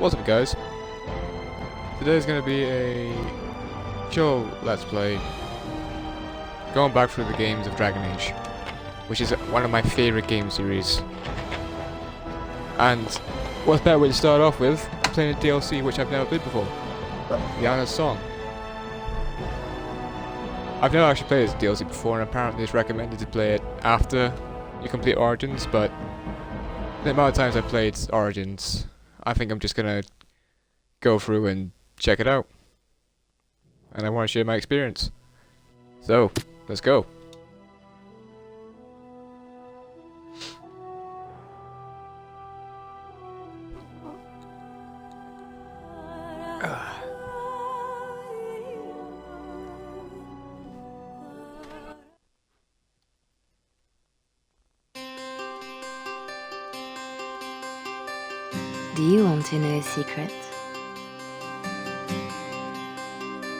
What's up guys? Today's gonna be a chill let's play going back through the games of Dragon Age, which is one of my favourite game series. And what's better way to start off with playing a DLC which I've never played before, Liliana's Song. I've never actually played this DLC before, and apparently it's recommended to play it after you complete Origins, but the amount of times I've played Origins, I think I'm just gonna go through and check it out. And I want to share my experience. So, let's go. Do you want to know a secret?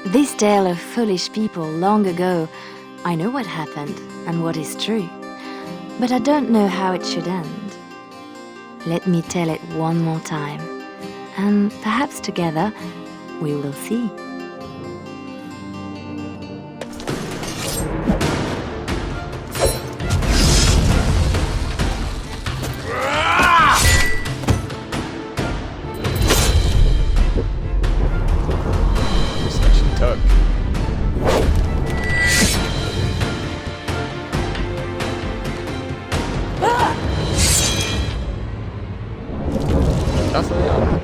This tale of foolish people long ago, I know what happened and what is true, but I don't know how it should end. Let me tell it one more time, and perhaps together we will see. That's Liliana.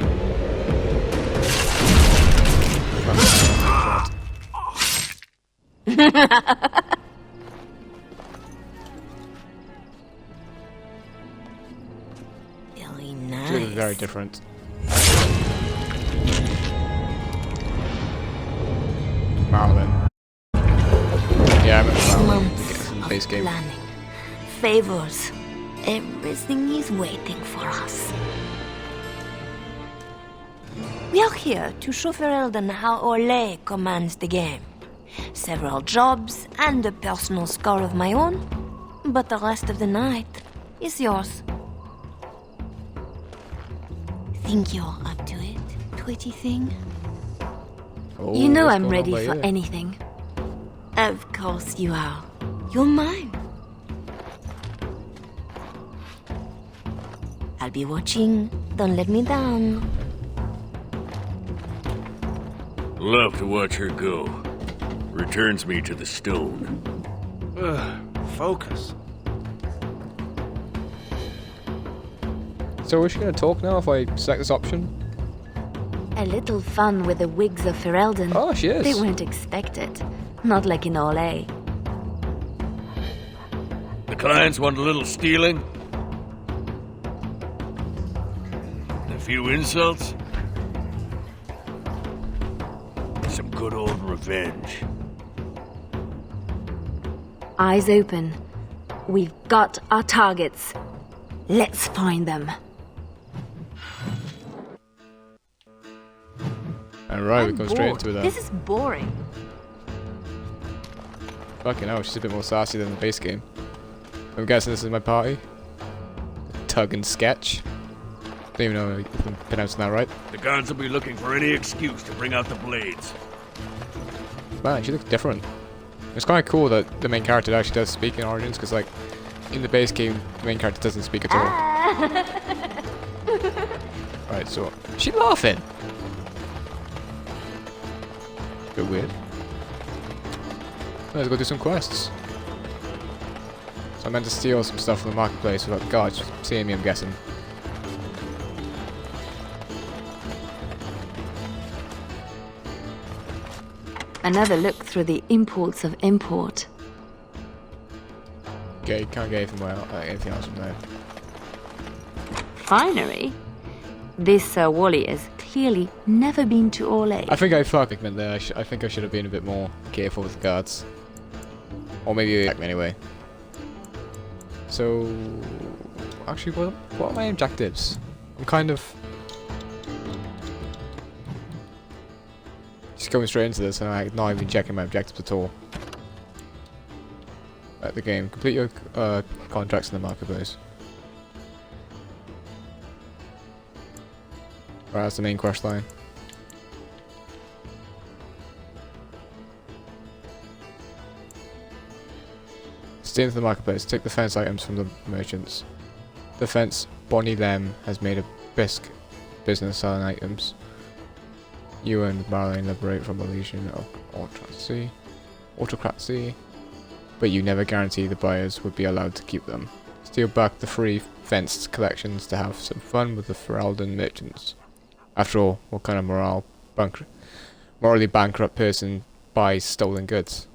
Very She nice. looks very different. Marlin. Yeah, I remember Marlin. Months From the of base game. planning, favors, everything is waiting for us. We are here to show Ferelden how Ole commands the game. Several jobs and a personal score of my own, but the rest of the night is yours. Think you're up to it, pretty thing? Oh, You know what's I'm going on ready by for here? anything. Of course you are. You're mine. I'll be watching. Don't let me down. Love to watch her go. Returns me to the stone. Focus. So is she gonna talk now if I select this option? A little fun with the wigs of Ferelden. Oh, she is. They won't expect it. Not like in Ole. The clients want a little stealing? A few insults? Some good old revenge. Eyes open. We've got our targets. Let's find them. Alright, we I'm go straight bored. into that. This is boring. Fucking hell, she's a bit more sassy than the base game. I'm guessing this is my party. Tug and Sketch. Don't even know if I'm pronouncing that right. The guards will be looking for any excuse to bring out the blades. Man, she looks different. It's kind of cool that the main character actually does speak in Origins, because like, in the base game, the main character doesn't speak at all. Right, so, is she laughing? Bit weird. Let's go do some quests. So I meant to steal some stuff from the marketplace without the guards seeing me, I'm guessing. Another look through the imports of import. Okay, can't get anything else from there. Finery? This Sir Wally has clearly never been to Ole. I think I fucked Pikmin there. I think I should have been a bit more careful with the guards. Or maybe attack me anyway. So, actually, what are my objectives? I'm kind of just going straight into this, and I'm not even checking my objectives at all. At the game, complete your contracts in the marketplace. Right, that's the main quest line. Stay into the marketplace. Take the fence items from the merchants. The fence Bonnie Lem has made a bisque business selling items. You and Marlene liberate from the legion of autocracy, but you never guarantee the buyers would be allowed to keep them. Steal back the free fenced collections to have some fun with the Feraldan merchants. After all, what kind of morally bankrupt person buys stolen goods?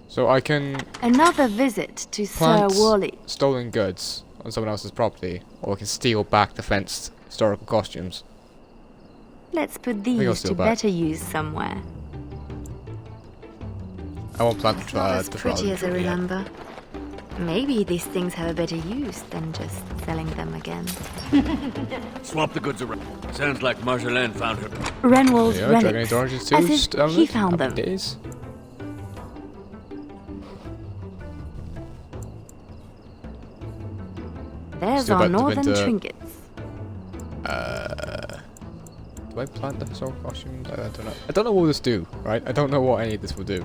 So I can Another visit to Sir plant Wally. stolen goods on someone else's property, or I can steal back the fenced historical costumes. Let's put I'll these steal to back. better use somewhere. I won't plant It's not as the pretty as I Feraldan yet. remember. Maybe these things have a better use than just selling them again. Swap the goods around. Sounds like Marjolaine found her. Renwall's Yeah, Dragon relics, Age Origins 2 as if download. he found Happy them. Days. There's Still our about the northern winter- trinkets. Do I plant the historical costumes? I don't know. I don't know what this do, right? I don't know what any of this will do.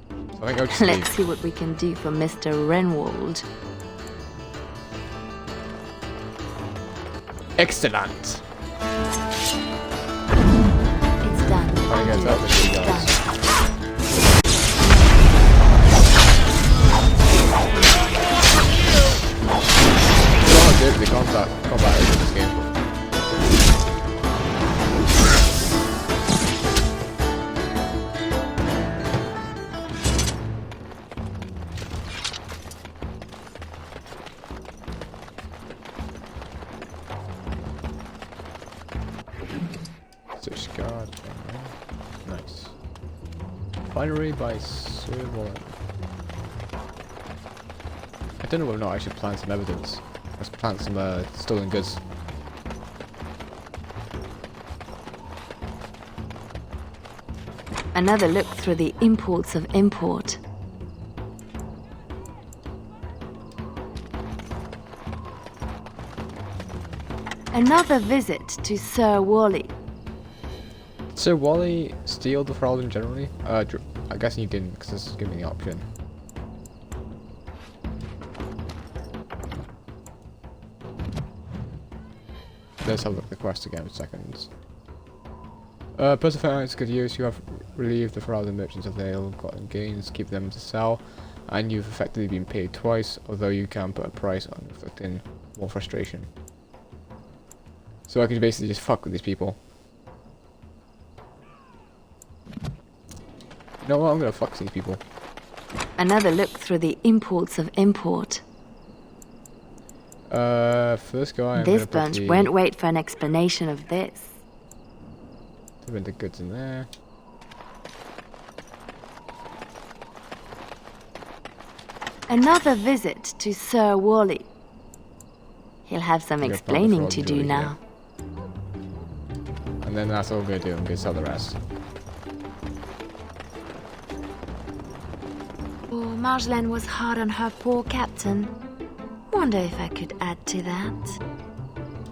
So I think I'll just leave. Let's see what we can do for Mr. Renwald. Excellent! It's done. I guess Do that it. was you It's guys. done. Oh, dude, the combat is in this game. Search guard. Nice. Finery by Sir Wallen. I don't know whether or not I should plant some evidence. Let's plant some stolen goods. Another look through the imports of import. Another visit to Sir Wally. So Wally steal the Feraldan generally? I guess you didn't because this is giving me the option. Let's have a look at the quest again in seconds. Perseverance good use. You have relieved the Feraldan merchants of their ill-gotten gains, keep them to sell, and you've effectively been paid twice, although you can put a price on inflicting more frustration. So I could basically just fuck with these people. You know what? I'm gonna fuck these people. Another look through the imports of import. First guy. This bunch won't wait for an explanation of this. Put the goods in there. Another visit to Sir Wally. He'll have some Yeah, explaining probably to do jewelry, now. And then that's all I'm gonna do. I'm gonna sell the rest. Oh, Marjolaine was hard on her poor captain. Wonder if I could add to that.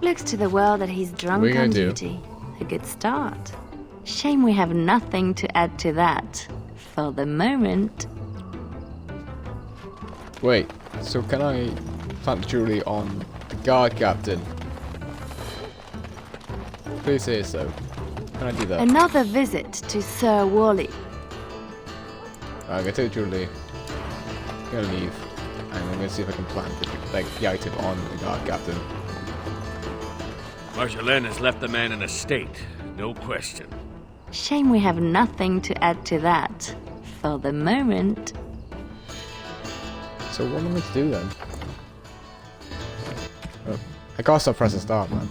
Looks to the world that he's drunk What are you on gonna do? duty. A good start. Shame we have nothing to add to that. For the moment. Wait. So can I plant the jewelry on the guard captain? Please say so. Can I do that? Another visit to Sir Wally. I'm gonna take the jewelry. I'm gonna leave. And I'm gonna see if I can plant the item on the guard captain. Marjolaine has left the man in a state, no question. Shame we have nothing to add to that. For the moment. So what am I meant to do then? Oh, I gotta stop pressing start, man.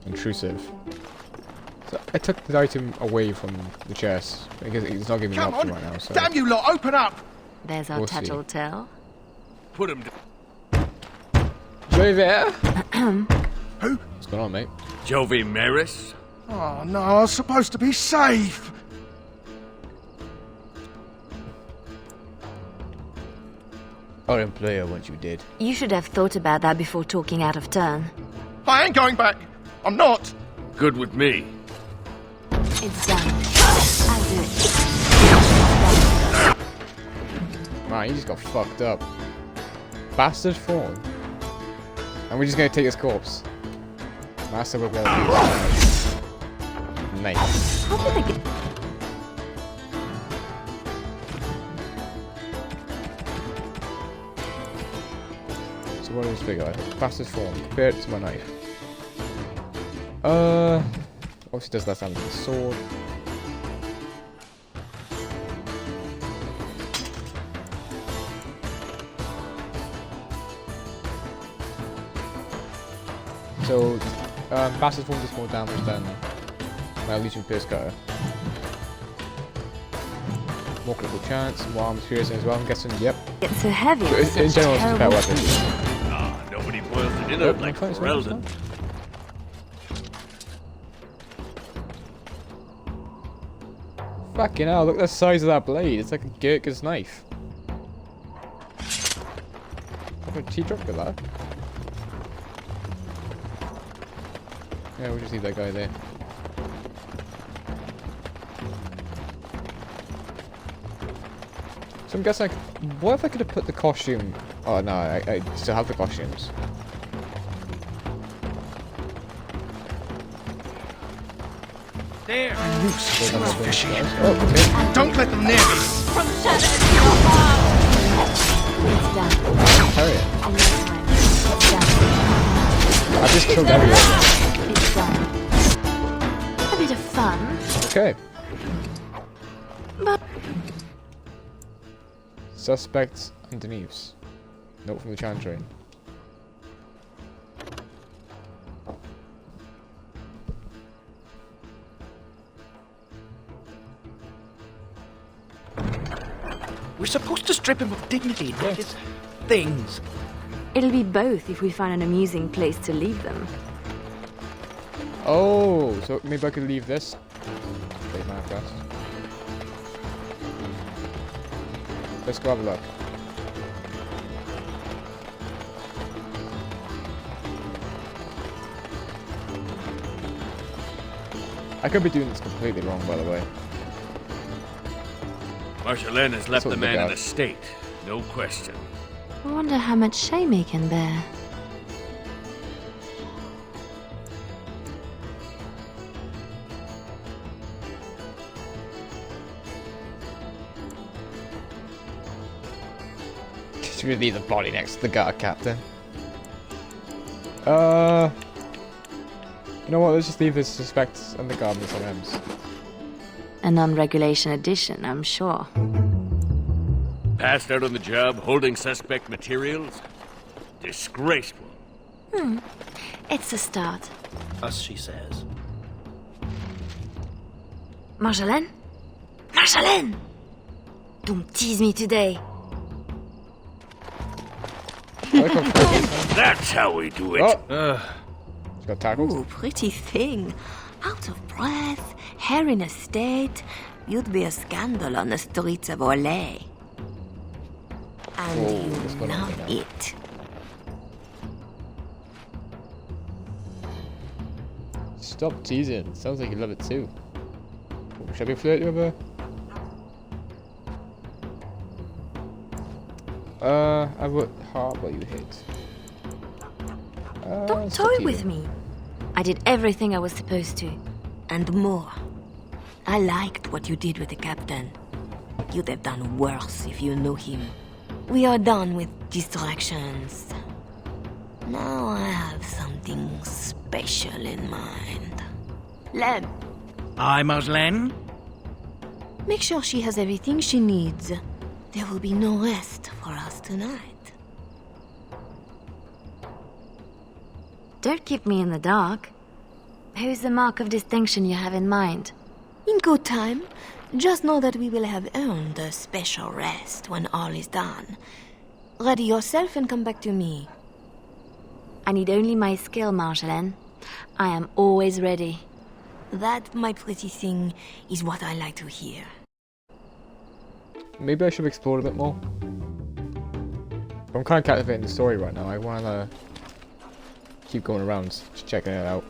Intrusive. So I took the item away from the chest because it's not giving me an Come option on! right now. So Damn you lot, open up! There's our We'll see. tattletale. Put him down. Joey there. Who? What's going on, mate? Jovi Maris? Oh no, I was supposed to be safe. Our employer wants you dead. You should have thought about that before talking out of turn. I ain't going back. I'm not. Good with me. It's done. I'll do it. Man, you just got fucked up. Bastard fawn. And we're just gonna take his corpse. Master will be able to do this. Nice. How did they get... So what is this big eye? Bastard fawn. Compare it to my knife. Obviously does less damage than the sword. So, Bastard Form does more damage than my Legion Pierce Cutter. More critical chance, more armor piercing as well, I'm guessing, yep. It's so heavy. But It's in such general, a it's a better terrible weapon. feat. Ah, nobody boils the dinner Nope, like no thanks, Ferelden. Fucking hell, look at the size of that blade. It's like a Gurkha's knife. What a T-drop at that. Yeah, we'll just leave that guy there. So I'm guessing, what if I could have put the costume... Oh no, I still have the costumes. There. Oh, okay. Don't let them near me. It's done. Carry it. In no time. It's done. I've just killed everyone. It's done. A bit of fun, Okay. but Suspects underneath. Note from the Chan train. We're supposed to strip him of dignity, not his things. it'll be both if we find an amusing place to leave them. Oh, so maybe I could leave this. Play Minecraft. Let's go have a look. I could be doing this completely wrong, by the way. Marjolaine has left That's what the we man in got. a state, no question. I wonder how much shame he can bear. Should we leave the body next to the guard captain? You know what, let's just leave the suspects and the gardeners on M's. A non-regulation addition, I'm sure. Passed out on the job, holding suspect materials? Disgraceful. It's a start. As she says. Marjolaine? Marjolaine! Don't tease me today. That's how we do it. Oh! She got tackled. Ooh, pretty thing. Out of breath, hair in a state. You'd be a scandal on the streets of Orlais. And Oh, you that's gonna love happen now. it. Stop teasing. Sounds like you love it too. Should I be flirting with her? I would harbor you hit. Don't stop toy with teasing. me. I did everything I was supposed to. And more. I liked what you did with the captain. You'd have done worse if you knew him. We are done with distractions. Now I have something special in mind. Lem, Aye, Marjolaine? make sure she has everything she needs. There will be no rest for us tonight. Don't keep me in the dark. Who's the mark of distinction you have in mind? In good time. Just know that we will have earned a special rest when all is done. Ready yourself and come back to me. I need only my skill, Marjolaine. I am always ready. That, my pretty thing, is what I like to hear. Maybe I should explore a bit more. I'm kind of captivated in the story right now. I want to keep going around, just checking it out.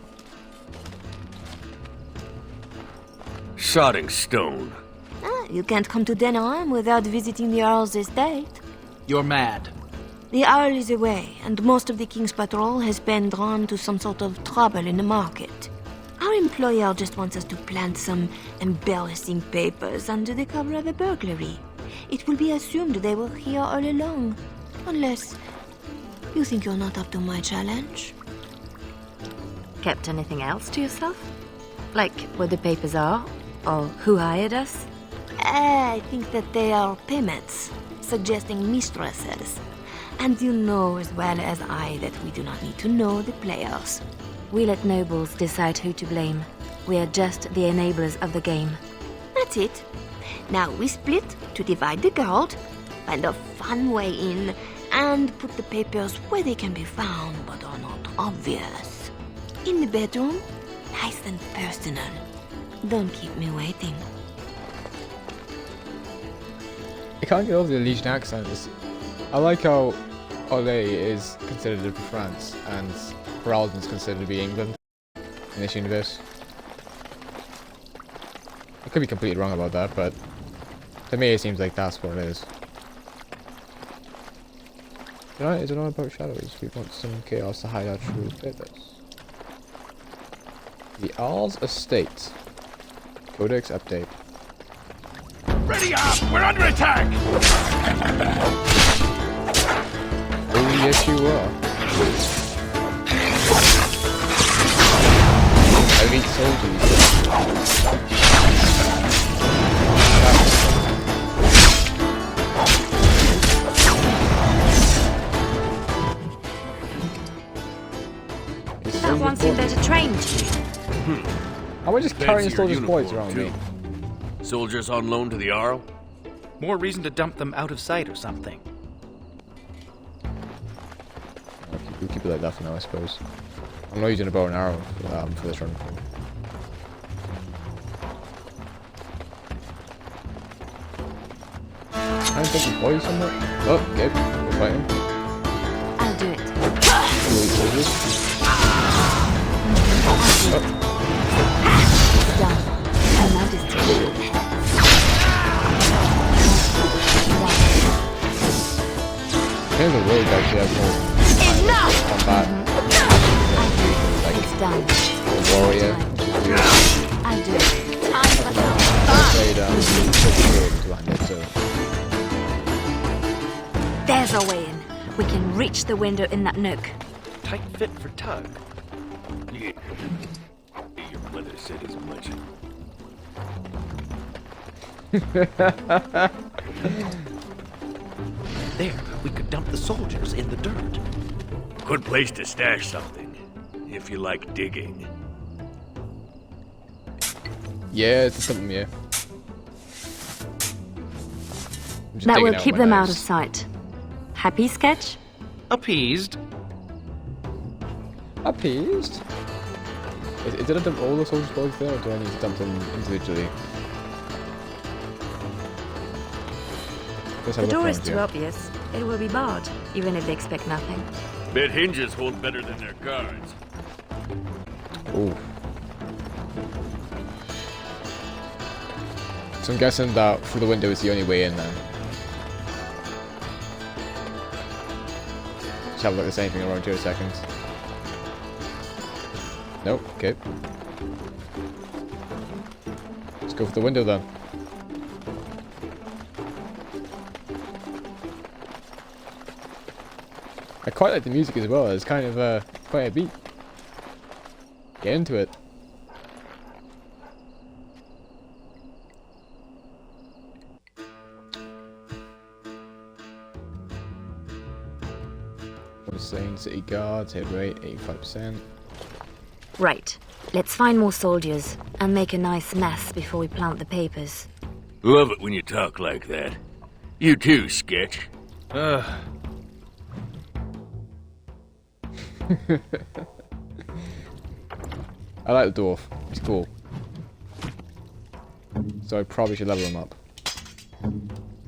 Sodding stone. You can't come to Denham without visiting the Earl's estate. You're mad. The Earl is away, and most of the King's patrol has been drawn to some sort of trouble in the market. Our employer just wants us to plant some embarrassing papers under the cover of a burglary. It will be assumed they were here all along. Unless you think you're not up to my challenge. Kept anything else to yourself? Like where the papers are? Or who hired us? I think that they are payments, suggesting mistresses. And you know as well as I that we do not need to know the players. We let nobles decide who to blame. We are just the enablers of the game. That's it. Now we split to divide the gold, find a fun way in, and put the papers where they can be found but are not obvious. In the bedroom, nice and personal. Don't keep me waiting. I can't get over the Legion accent. I like how Olay is considered to be France and Ferelden is considered to be England in this universe. I could be completely wrong about that, but to me it seems like that's what it is. Is it all about shadows? We want some chaos to hide our true purpose. The Earl's Estate. Codex update. Ready up! We're under attack! Oh yes you are. Elite soldiers. That one seemed better trained. Am I just carrying Fancy your soldiers' boys uniform, around too. me? Soldiers on loan to the Arl? More reason to dump them out of sight or something. We'll keep it like that for now, I suppose. I'm not using a bow and arrow for this run. I think we boys somewhere. Oh, okay, we're fighting. I'll do it. Elite soldiers. Oh, Done. And now this there's a rogue actually has more combat. It's done. A warrior. I'll do it. Played to hand it, so. There's our way in. We can reach the window in that nook. Tight fit for Tug. Yeah. Your mother said as much. There, we could dump the soldiers in the dirt. Good place to stash something, if you like digging. Yeah, it's something, yeah. I'm just That digging will out keep my them out of knives. sight. Happy, Sketch? Appeased. Appeased? Did I dump all the soldiers' boys there, or do I need to dump them individually? Let's have The a look door is around too here. obvious. It will be barred, even if they expect nothing. Bet hinges hold better than their guards. Ooh. So I'm guessing that through the window is the only way in then. Just have a look at anything around here a second. Nope, okay. Let's go for the window then. I quite like the music as well, it's kind of quite a beat. Get into it. What is saying? City guards, hit rate 85%. Right. Let's find more soldiers and make a nice mess before we plant the papers. Love it when you talk like that. You too, Sketch. I like the dwarf. He's cool. So I probably should level him up.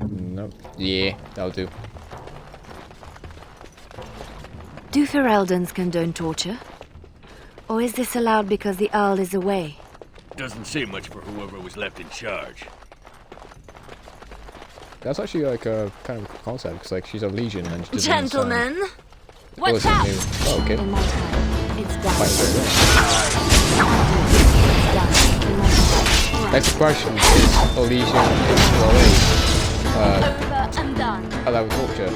Nope. Yeah, that'll do. Do Ferelden's condone torture? Or is this allowed because the Earl is away? Doesn't say much for whoever was left in charge. That's actually like a kind of a concept, because like she's a legion and she doesn't Gentlemen, understand. watch it's new. out! Oh, okay. In my time, it's done. Fine, very It's done. In my time. well. Next question is a legion Over and done. allow torture?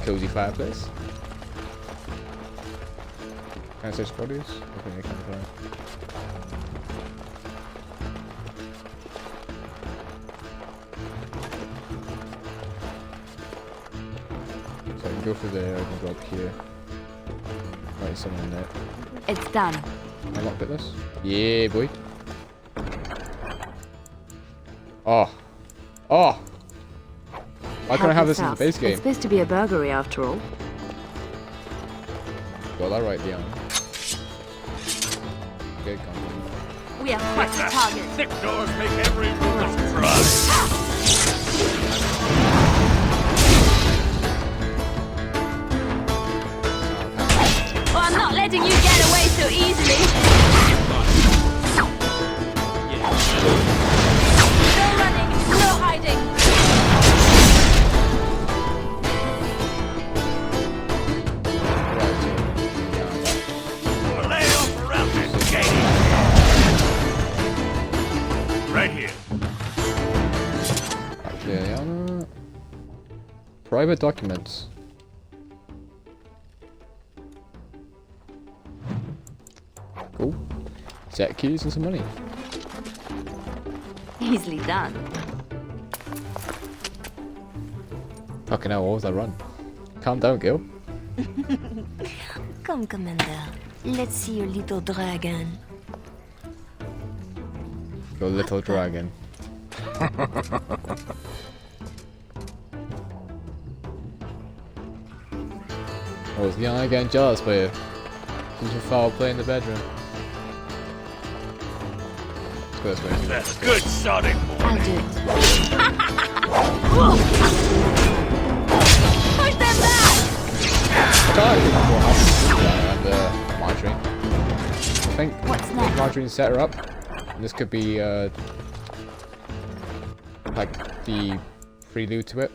Cozy fireplace. Can I search bodies? Okay, I can try. So I can go through there, I can go up here. Right, someone in there. It's done. Can I lockpick this? Yeah, boy. Oh. Oh! Why can't I have this in the base game? It's supposed to be a burglary after all. Got that right, Leon. Okay, come on. We have quite the target. Thick doors make every room a surprise. Oh, I'm not letting you get away so easily. No running, no hiding. Lay off around this gate. Right here. Liliana. Private documents. Cool. Set keys and some money. Easily done. Fucking hell, what was that run? Calm down, Gil. Come, Commander. Let's see your little dragon. Your little dragon. Oh, is Leon getting jealous for you? Since you foul play in the bedroom. Let's go this way. That's good sodding I'll morning. do it. Push them back! And Marjorie. I think What's next? Marjorie set her up. This could be like the prelude to it.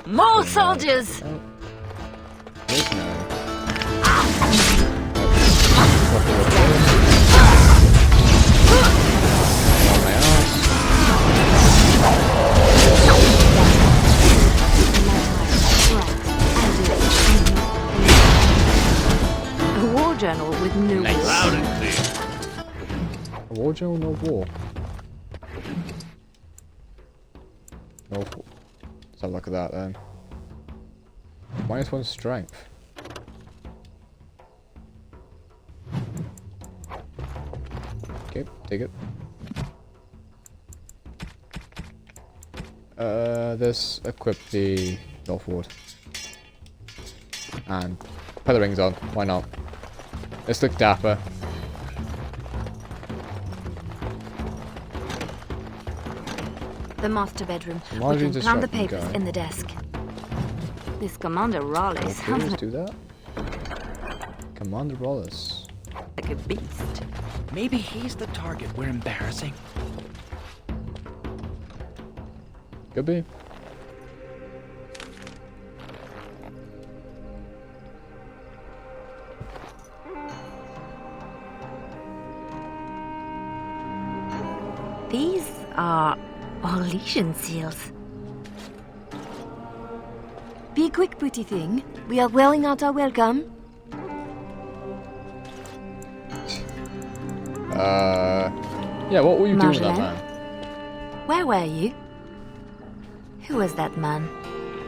More soldiers! Yes, no. On my ass. A war journal with no Nice. war. Loud and clear. A war journal, no war. No. Let's have a look at that then. -1 strength. Okay, take it. Let's equip the Northward. And put the rings on, why not? Let's look dapper. The master bedroom. We Margins can are plant the strapping papers guy. in the desk. This Commander Raleigh Okay, sounds let's do that. Commander Wallace. like a beast. Maybe he's the target we're embarrassing. Could be. These are all legion seals. Be quick, pretty thing. We are wearing out our welcome. Yeah, what were you doing with that Marjolaine? man? Where were you? Who was that man?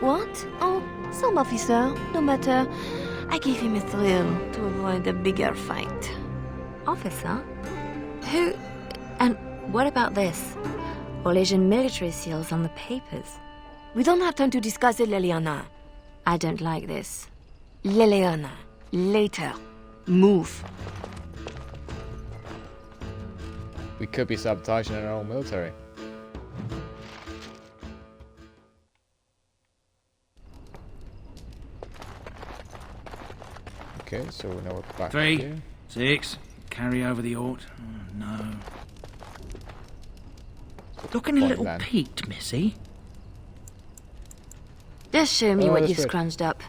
What? Oh, some officer. No matter. I gave him a thrill to avoid a bigger fight. Officer? Who... and What about this? Orlesian military seals on the papers. We don't have time to discuss it, Liliana. I don't like this. Liliana, later. Move. We could be sabotaging our own military. Okay, so now we're back 3, here. 6, carry over the Ort. Oh, no. Looking a Point little then. peaked, Missy. Just show me Oh, what that's you've good. scrunched up.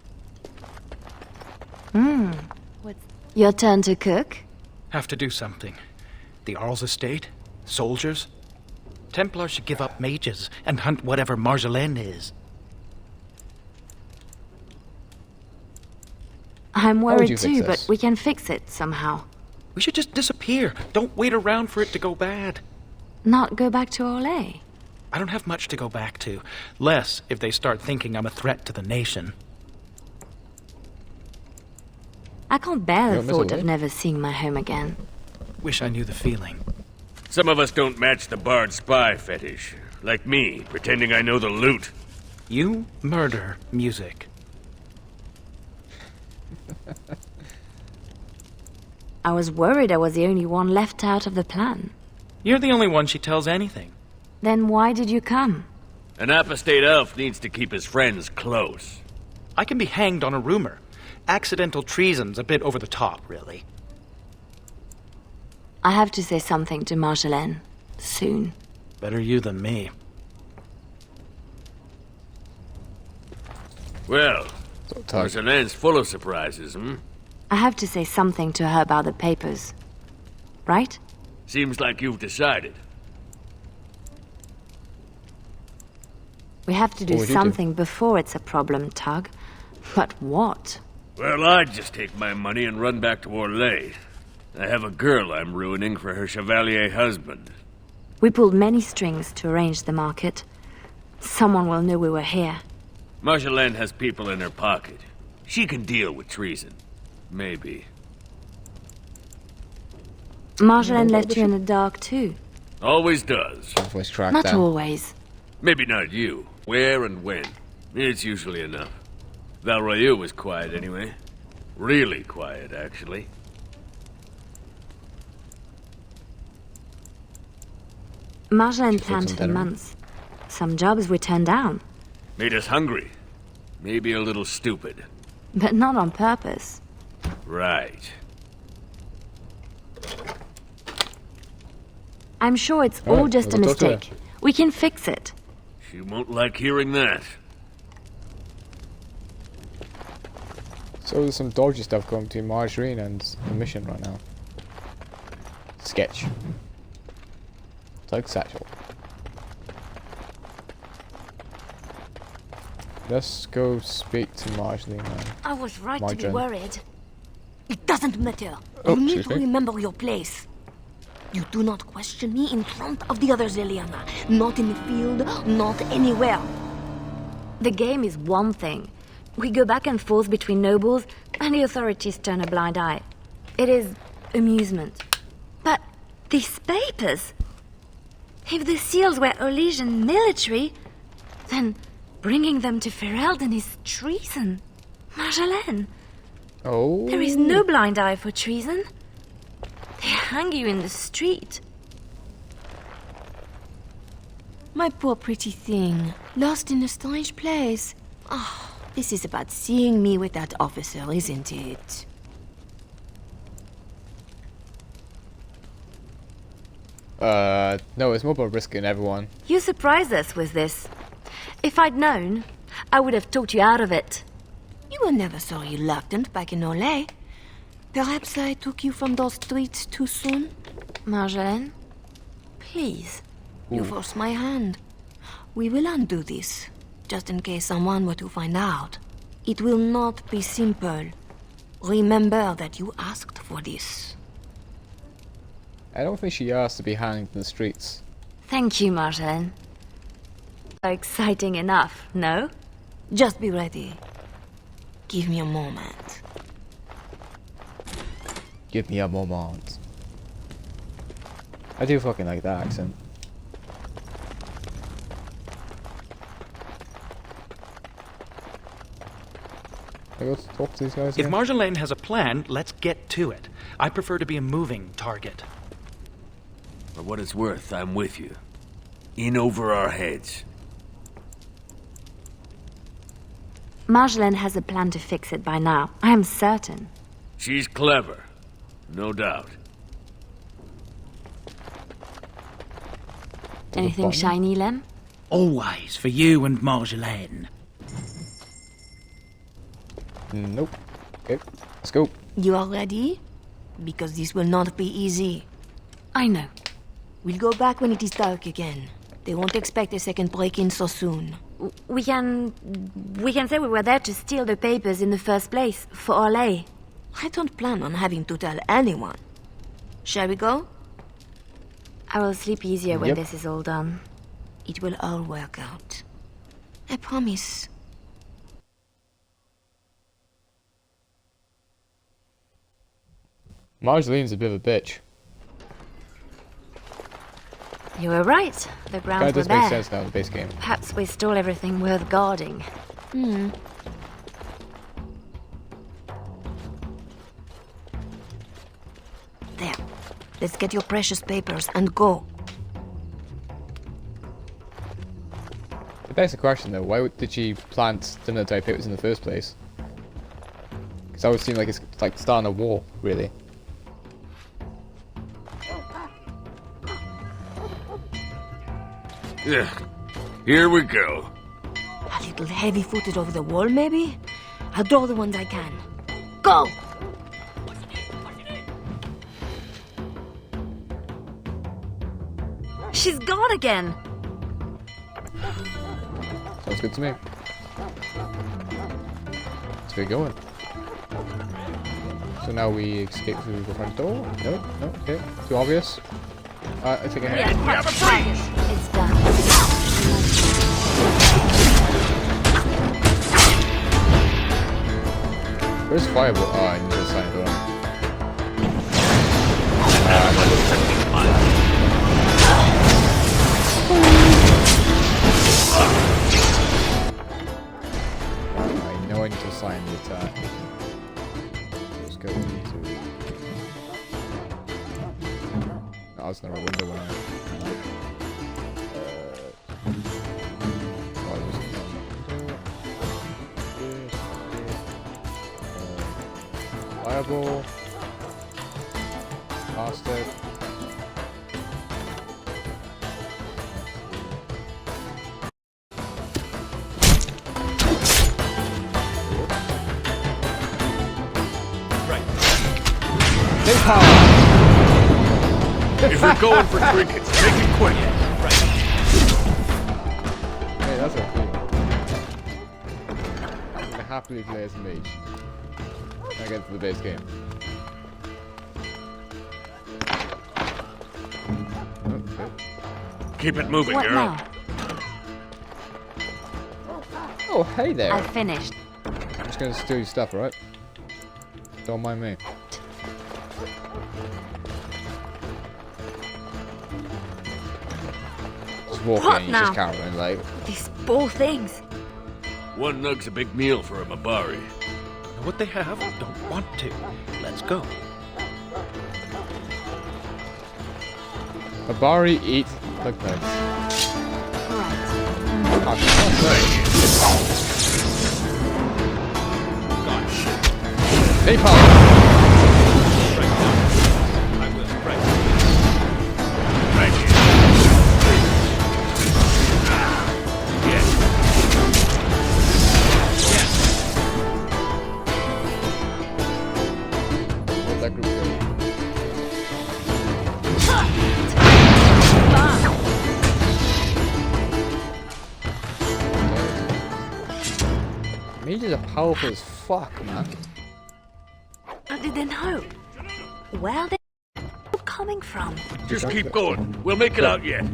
Your turn to cook? Have to do something. The Earl's estate? Soldiers? Templars should give up mages and hunt whatever Marjolaine is. I'm would worried you fix too, this? but we can fix it somehow. We should just disappear. Don't wait around for it to go bad. Not go back to Orlais. I don't have much to go back to. Less if they start thinking I'm a threat to the nation. I can't bear You the don't miss thought Orlais? of never seeing my home again. Wish I knew the feeling. Some of us don't match the bard spy fetish. Like me, pretending I know the loot. You murder music. I was worried I was the only one left out of the plan. You're the only one she tells anything. Then why did you come? An apostate elf needs to keep his friends close. I can be hanged on a rumor. Accidental treason's a bit over the top, really. I have to say something to Marjolaine. Soon. Better you than me. Well, So, Tug, Marjolaine's full of surprises, hmm? I have to say something to her about the papers. Right? Seems like you've decided. We have to do What would you do? something before it's a problem, Tug. But what? Well, I'd just take my money and run back to Orlais. I have a girl I'm ruining for her chevalier husband. We pulled many strings to arrange the market. Someone will know we were here. Marjolaine has people in her pocket. She can deal with treason. Maybe. Marjolaine left you in the dark too. Always does. voice cracked Not down. always. Maybe not you. Where and when. It's usually enough. Valroyu was quiet anyway. Really quiet, actually. Marjolaine She planned some for dinner. months. Some jobs we turned down, Made us hungry. Maybe a little stupid. but not on purpose. Right. I'm sure it's All all right, just a we'll talk to her. mistake. We can fix it. She won't like hearing that. So there's some dodgy stuff going between Margarine and the mission right now. Sketch. Tug satchel. Let's go speak to Marjorie now. I was right to be Margarine. worried. It doesn't matter. Oh, You need excuse to me. remember your place. You do not question me in front of the others, Liliana. Not in the field, not anywhere. The game is one thing. We go back and forth between nobles, and the authorities turn a blind eye. It is amusement. But these papers... If the seals were Orlesian military, then bringing them to Ferelden is treason. Marjolaine, Oh. there is no blind eye for treason. They hang you in the street. My poor pretty thing, lost in a strange place. Ah, this is about seeing me with that officer, isn't it? No, it's more about risking everyone. You surprised us with this. If I'd known, I would have talked you out of it. You were never so reluctant back in Olay. Perhaps I took you from those streets too soon? Marjolaine, please. You forced my hand. We will undo this, just in case someone were to find out. It will not be simple. Remember that you asked for this. I don't think she asked to be hanged in the streets. Thank you, Marjolaine. Exciting enough, no? Just be ready. Give me a moment. Give me a moment. I do fucking like that accent. I go to talk to these guys If again? Marjolaine has a plan, let's get to it. I prefer to be a moving target. For what it's worth, I'm with you. In over our heads. Marjolaine has a plan to fix it by now. I am certain. She's clever. No doubt. Anything button? shiny, Lem? Always for you and Marjolaine. Nope. Okay, let's go. You are ready? Because this will not be easy. I know. We'll go back when it is dark again. They won't expect a second break-in so soon. We can say we were there to steal the papers in the first place, for Orlais. I don't plan on having to tell anyone. Shall we go? I will sleep easier when Yep. this is all done. It will all work out. I promise. Marjolaine's a bit of a bitch. You were right. The Kinda grounds were does make bare. sense now in the base game. Perhaps we stole everything worth guarding. There. Let's get your precious papers and go. It begs the question though, did she plant the military papers in the first place? Because that would seem like it's like starting a war, really. Yeah. Here we go. A little heavy-footed over the wall, maybe? I'll draw the ones I can. Go! She's gone again! Sounds good to me. Let's get going. So now we escape through the front door? No, no, okay. Too obvious. I think I Yeah, have. it's done. Where's Fireball? Oh, I need to sign it on. I know I need to assign the attack. Let's go to... No, I was gonna window one. Fireball. Past it. Big power! If you're going for trinkets, make it quick. Hey, that's okay. I'm gonna happily play as a mage. I get to the base game. Okay. Keep it moving, What girl. now? Oh, hey there. I've finished. I'm just gonna steal your stuff, alright? Don't mind me. Just walk What in, you now? just countering, like... These poor things. One nug's a big meal for a Mabari. Know what they have? Don't want to. Let's go. Mabari eat lug nugs. Right. Oh, hey, Paul! Where'd that group go? Mages are powerful as fuck, man. How did they know? Where are they coming from? Just keep going. We'll make it out yet.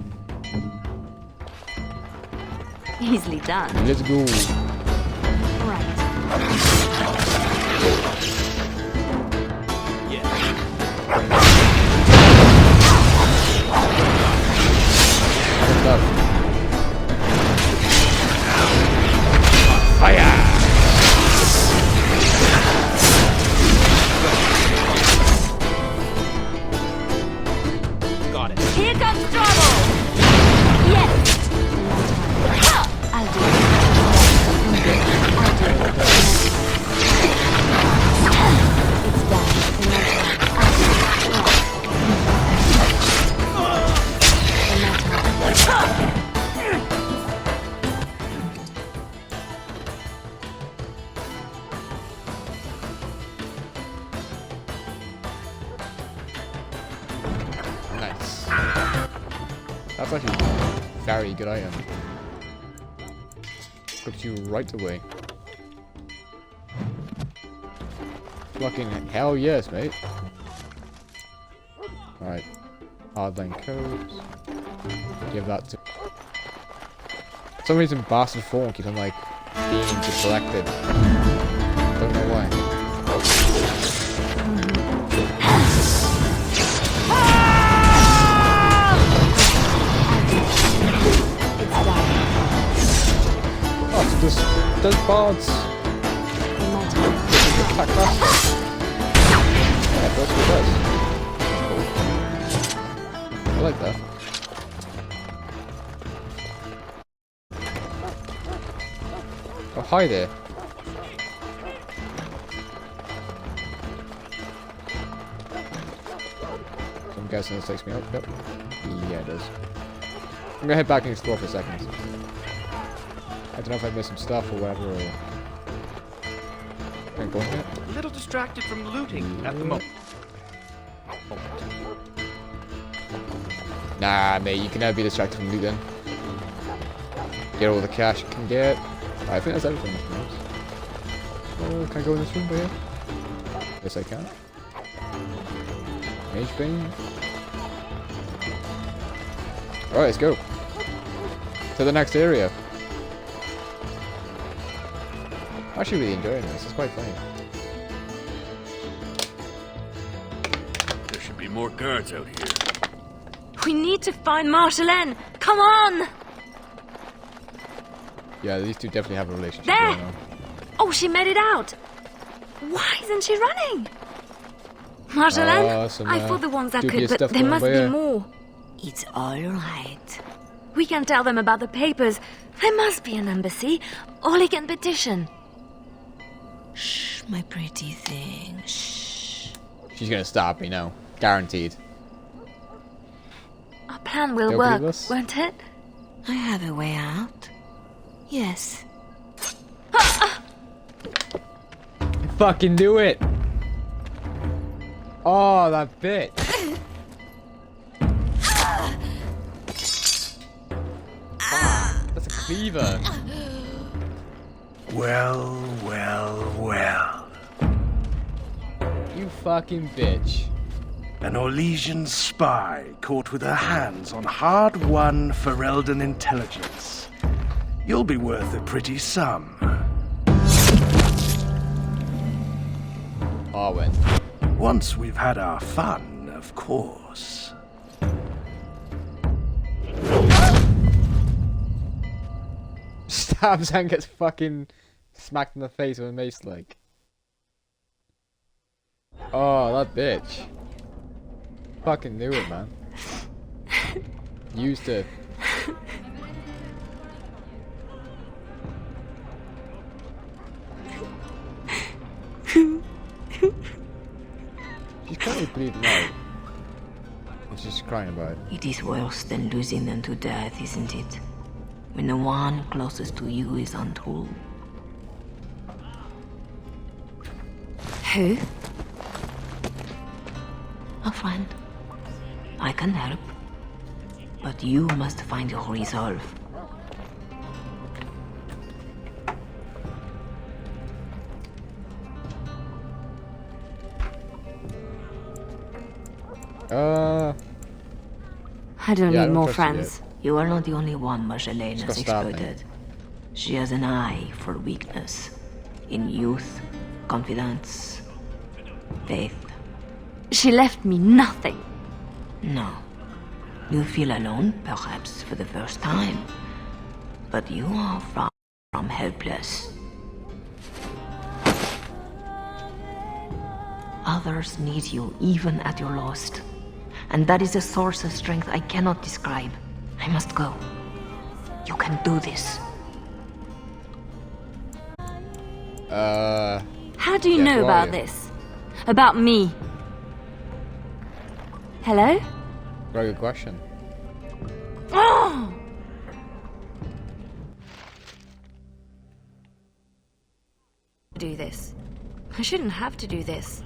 Easily done. Let's go. Right. stuff. Got it. Here comes trouble! Yes! I'll do it. It's done. Nice. That's actually a very good item. Equips you right away. Fucking hell yes, mate. Alright. Hardline codes. Give that to... For some reason Bastard 4 keeps on like being deflected. Don't know why. Oh, so this does bards attack faster. Yeah, that's what it does. Cool. I like that. Oh, hi there. So I'm guessing this takes me up. Yep. Yeah, it does. I'm gonna head back and explore for a second. I don't know if I missed some stuff or whatever. Or... Can I go in here? A little distracted from looting at the moment. Nah, mate, you can never be distracted from looting. Get all the cash you can get. I think that's everything. Oh, can I go in this room by here? Yes, I can. Mage Bane. Alright, let's go. To the next area. I'm actually really enjoying this. It's quite funny. There should be more guards out here. We need to find Marjolaine! Come on! Yeah, these two definitely have a relationship There! going on. Oh, she made it out! Why isn't she running? Marjolaine, Some, I thought the ones that dubious could, but stuff there going must by be here. more. It's all right. We can tell them about the papers. There must be an embassy, or they can petition. Shh, my pretty thing. Shh. She's gonna stop me now. Guaranteed. Our plan will Don't work, believe us? won't it? I have a way out. Yes. Fucking do it! Oh, that bitch! That's a cleaver. Well, well, well. You fucking bitch. An Orlesian spy caught with her hands on hard-won Ferelden intelligence. You'll be worth a pretty sum. Arwen. Once we've had our fun, of course. Stabs and gets fucking smacked in the face with a mace like. Oh, that bitch. Fucking knew it, man. Used it. She's currently bleeding out. And she's crying about it. It is worse than losing them to death, isn't it? When the one closest to you is untrue. Who? A friend. I can help. But you must find your resolve. I don't Yeah, I need don't more trust you friends. You are not the only one Marjolaine Just has go stop me. exploited. She has an eye for weakness. In youth, confidence, faith. She left me nothing. No. You feel alone, perhaps, for the first time. But you are far from helpless. Others need you even at your lowest. And that is a source of strength I cannot describe. I must go. You can do this. How do you Yeah, know who are about you? this? About me? Hello? Very good question. Oh! Do this. I shouldn't have to do this.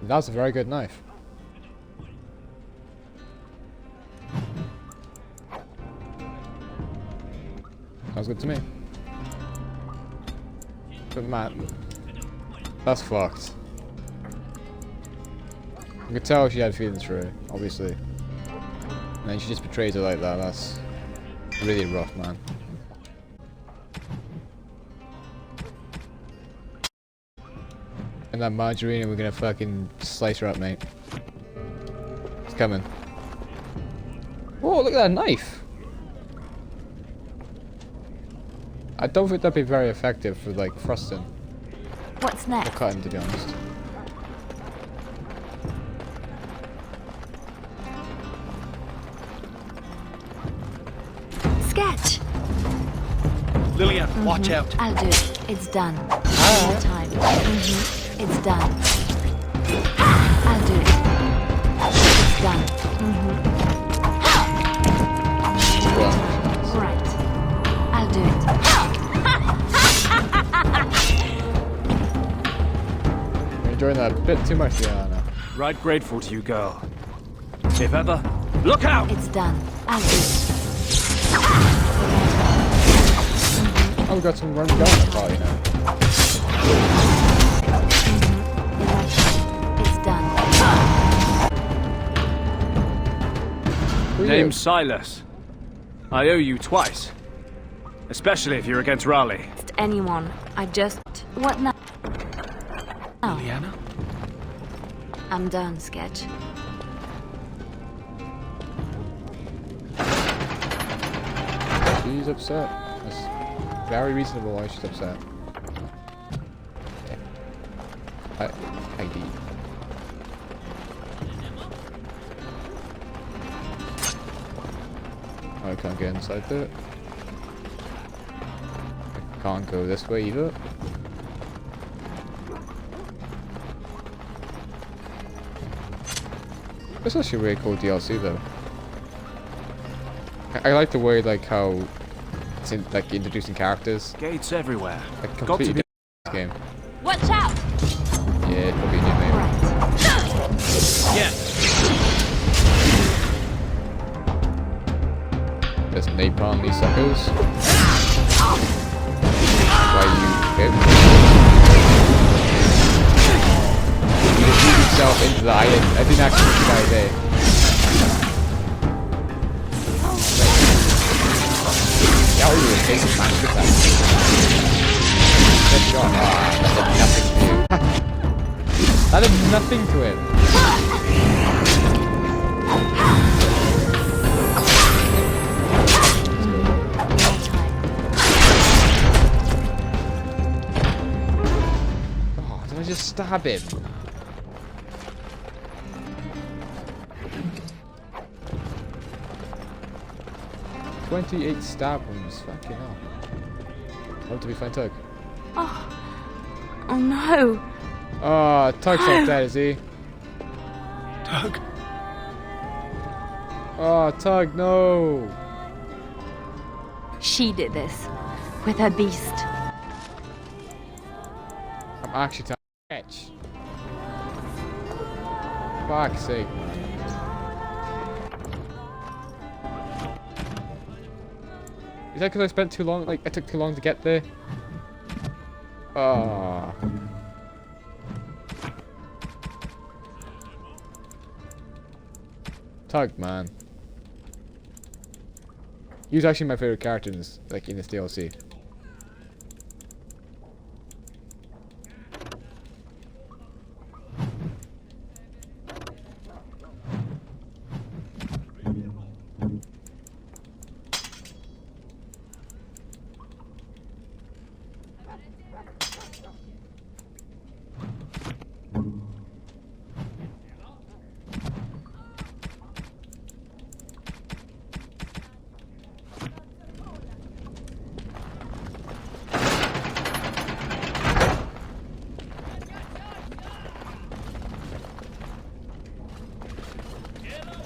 That's a very good knife. Sounds good to me. But man, that's fucked. You could tell she had feelings for it, obviously. And then she just betrays her like that. That's really rough, man. And that margarine, we're gonna fucking slice her up, mate. It's coming. Oh, look at that knife! I don't think that'd be very effective for, like, thrusting. What's Or next? cutting, to be honest. Sketch! Liliana, watch out. I'll do it. It's done. One more time. It's done. I'll do it. It's done. Well, Right. I'll do it. you're enjoying that a bit too much, Liliana. Right grateful to you, girl. If ever, look out! It's done. I'll do it. Oh, we got some running down the party now. It's done. Who are you? Name's Silas. I owe you twice. Especially if you're against Raleigh. Just anyone. I just... What now? Oh, Liliana? I'm done, Sketch. She's upset. That's very reasonable why she's upset. Yeah. ID. I can't get inside there. I can't go this way either. This is actually really cool DLC though. I like the way like how it's like introducing characters. Gates everywhere. Like Got to completely be. different game. Watch out! Yeah, it'll be new maybe. Right. Yeah. There's napalm these suckers. Why you hit? He just moved himself into the I didn't actually hit the guy there. Yeah, we were basic man with that. Good shot. Ah, that did nothing to him. That did nothing to him. Oh, did I just stab him? "28 stab wounds, fucking hell. Hope to be fine, Tug. Oh no! Oh, Tug's not dead, is he? Doug? Oh, Tug, no! She did this. With her beast. I'm actually trying to catch. Fuck's sake, man. Is that because I spent too long, like, I took too long to get there? Oh. Tug, man. He was actually my favorite character in this, like, in this DLC.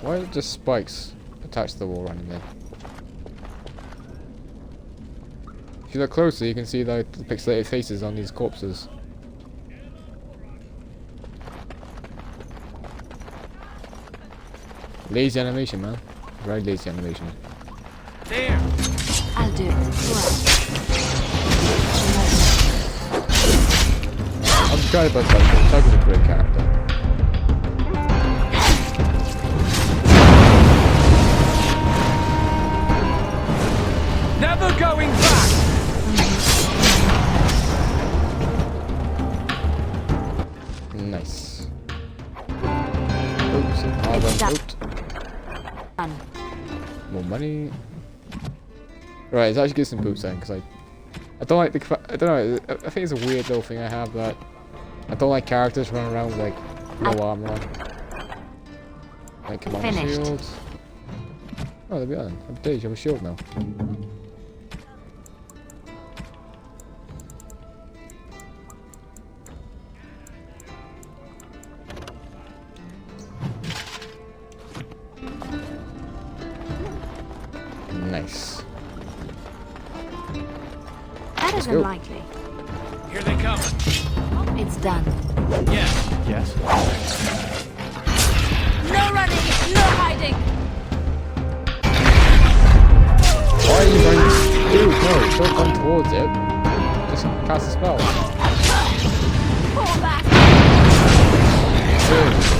Why are just spikes attached to the wall randomly? If you look closer, you can see like the pixelated faces on these corpses. Lazy animation, man. Very lazy animation. There! I'll do it. Right. I'm excited about Tug. Tug is a great character. Never going back! Nice. Oops, hard one. Oops. Done. More money. Right, let's actually get some boots then, because I don't like the. I don't know. I think it's a weird little thing I have that I don't like characters running around with like no armor on. Like come on, Finished. shields. Oh, there we are. I'm Dave. You have a shield now. Nice. That go. isn't likely. Here they come. It's done. Yes. Yes? No running, no hiding. Why are you running? Dude, no, don't run towards it. Just cast a spell. Fall back. Seriously.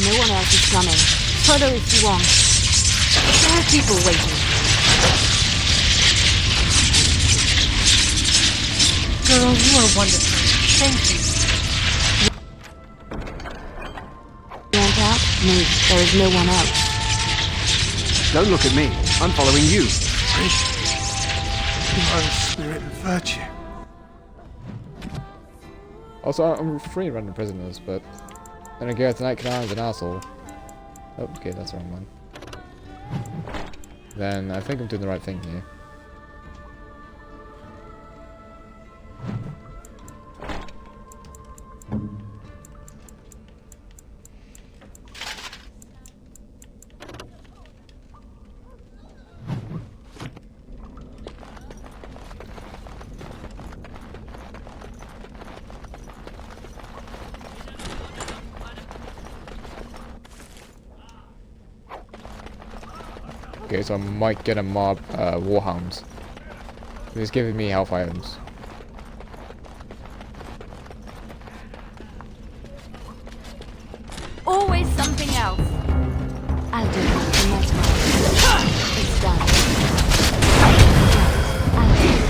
No one else is coming. Follow if you want. There are people waiting. Girl, you are wonderful. Thank you. You want out? Move. There is no one else. Don't look at me. I'm following you. You are a spirit of virtue. Also, I'm free random prisoners, but then again, tonight Kanan's an asshole. Oh, okay, that's the wrong one. Then I think I'm doing the right thing here. Okay, so I might get a mob, warhounds. It's giving me health items. Always something else. I'll do it. No matter what. It's done. I'll do it.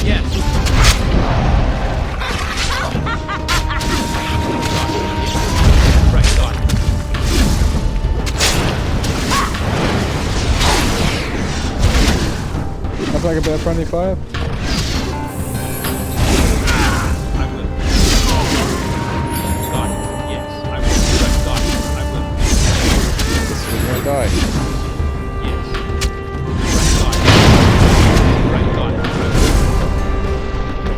Yes. Right, got it. Looks like a bit of friendly fire. I will. Got it. Yes, I will. Right, got it. I will. This is gonna die. Yes. Right, got it. Right, got it.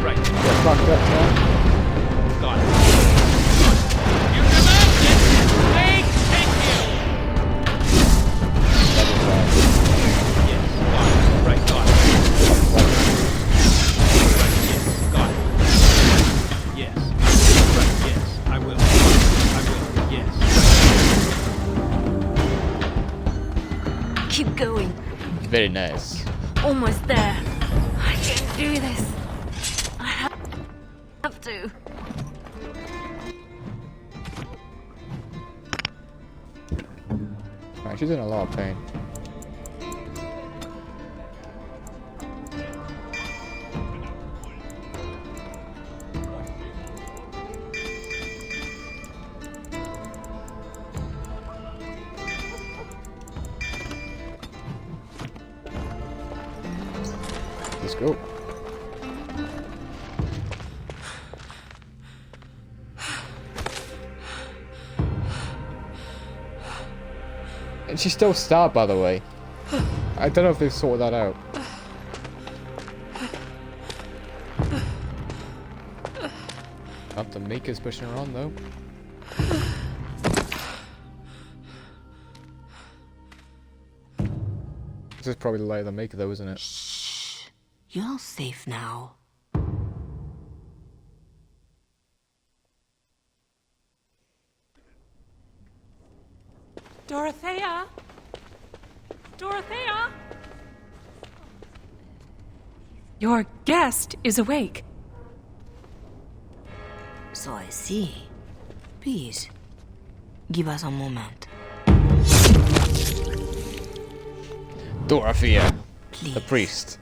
Right. Get fucked up now. Got it. You demand it! They take you! That is bad. Yes, got it. Right, got it. Right, yes, got it. Yes. Right, yes, I will. I will. Yes. Right. Keep going. Very nice. Almost there. I can do this. I have to. Right, she's in a lot of pain. Let's go. And she's still stabbed, by the way. I don't know if they've sorted that out. Not the Maker's pushing her on, though. This is probably the light of the Maker, though, isn't it? Shh. You're safe now. Dorothea? Dorothea? Your guest is awake. So I see. Please, give us a moment. Dorothea, Please. the priest.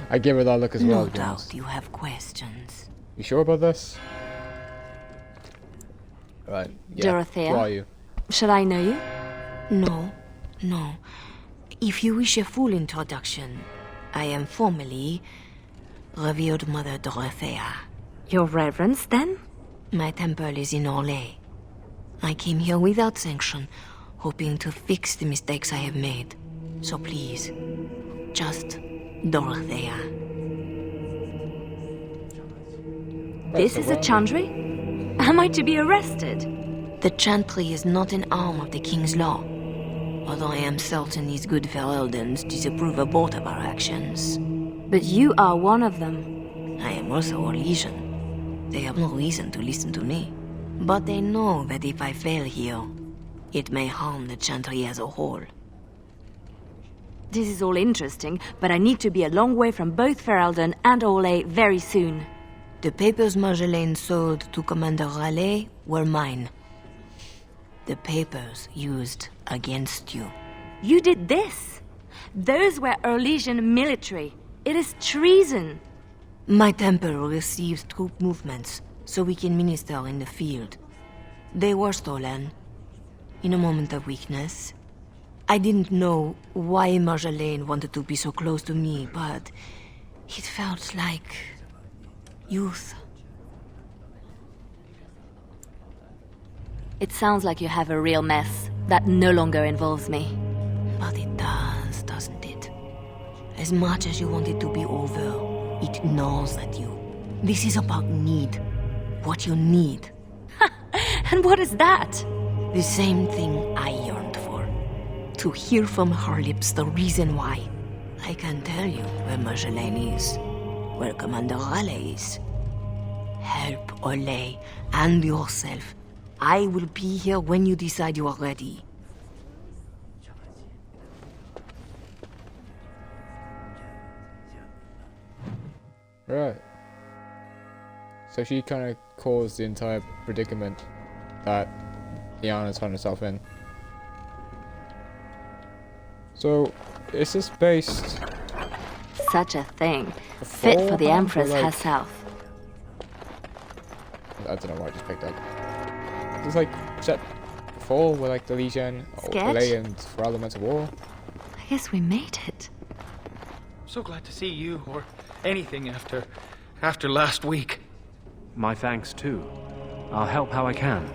I gave her that look as well. No to be honest. doubt you have questions. You sure about this? Right. Yeah. Dorothea? Who are you? Should I know you? No, no. If you wish a full introduction, I am formally Revered Mother Dorothea. Your Reverence, then? My temple is in Orlais. I came here without sanction, hoping to fix the mistakes I have made. So please, just Dorothea. This is a chantry? Am I to be arrested? The chantry is not an arm of the king's law, although I am certain these good Fereldans disapprove of both of our actions. But you are one of them. I am also a legion. They have no reason to listen to me. But they know that if I fail here, it may harm the chantry as a whole. This is all interesting, but I need to be a long way from both Ferelden and Orlais very soon. The papers Marjolaine sold to Commander Raleigh were mine. The papers used against you. You did this! Those were Orlesian military. It is treason. My temple receives troop movements, so we can minister in the field. They were stolen, in a moment of weakness. I didn't know why Marjolaine wanted to be so close to me, but it felt like youth. It sounds like you have a real mess that no longer involves me. But it does, doesn't it? As much as you want it to be over, it gnaws at you. This is about need. What you need. And what is that? The same thing I yearned for. To hear from her lips the reason why. I can tell you where Marjolaine is. Where Commander Raleigh is. Help Orlais and yourself. I will be here when you decide you are ready. Right. So she kind of caused the entire predicament that Liliana's found herself in. So, is this based Such a thing. Fit for the beforehand or, Empress like- herself. I don't know what I just picked up. It's like set before with like the Legion, Sketch? Orlais and Ferelden went to war. I guess we made it. So glad to see you, or anything after last week. My thanks too. I'll help how I can.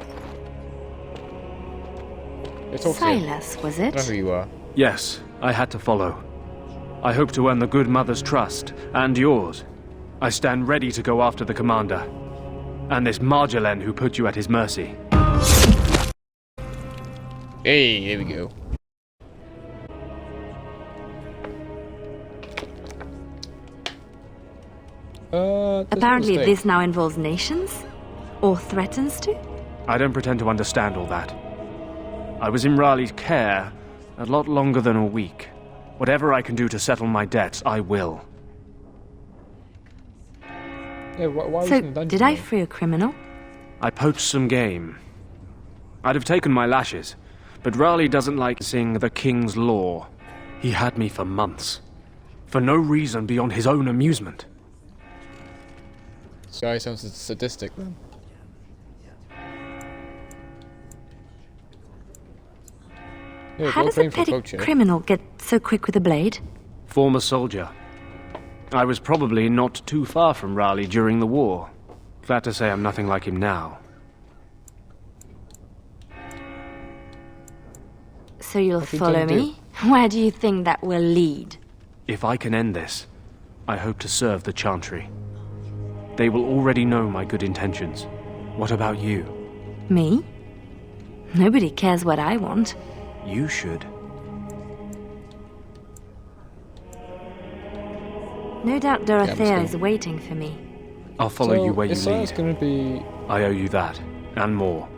Let's talk to you. Silas, was I it? don't know who you are. Yes, I had to follow. I hope to earn the good mother's trust, and yours. I stand ready to go after the commander. And this Marjolaine who put you at his mercy. Hey, here we go. There's a Apparently mistake. this now involves nations? Or threatens to? I don't pretend to understand all that. I was in Raleigh's care a lot longer than a week. Whatever I can do to settle my debts, I will. Yeah, why was So, he in the dungeon? did I though? free a criminal? I poached some game. I'd have taken my lashes, but Raleigh doesn't like seeing the king's law. He had me for months. For no reason beyond his own amusement. This guy sounds sadistic then. Yeah, How go does a playing for petty poacher. criminal get so quick with a blade? Former soldier. I was probably not too far from Raleigh during the war. Glad to say I'm nothing like him now. So you'll What you follow gonna do? me? Where do you think that will lead? If I can end this, I hope to serve the Chantry. They will already know my good intentions. What about you? Me? Nobody cares what I want. You should. No doubt Dorothea is waiting for me. I'll follow you where you Isaiah's lead. gonna be I owe you that, and more.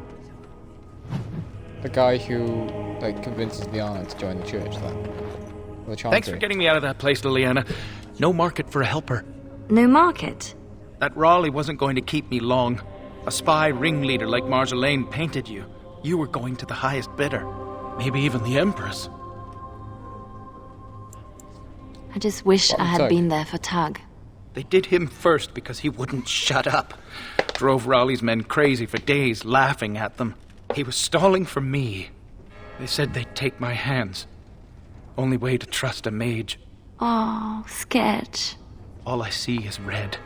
the guy who, like, convinces Liliana to join the church, then. Or the Chantry. Thanks for getting me out of that place, Liliana. No market for a helper. No market? That Raleigh wasn't going to keep me long. A spy ringleader like Marjolaine painted you. You were going to the highest bidder. Maybe even the Empress. I just wish What I with had Tug? been there for Tug. They did him first because he wouldn't shut up. Drove Raleigh's men crazy for days, laughing at them. He was stalling for me. They said they'd take my hands. Only way to trust a mage. Oh, sketch. All I see is red.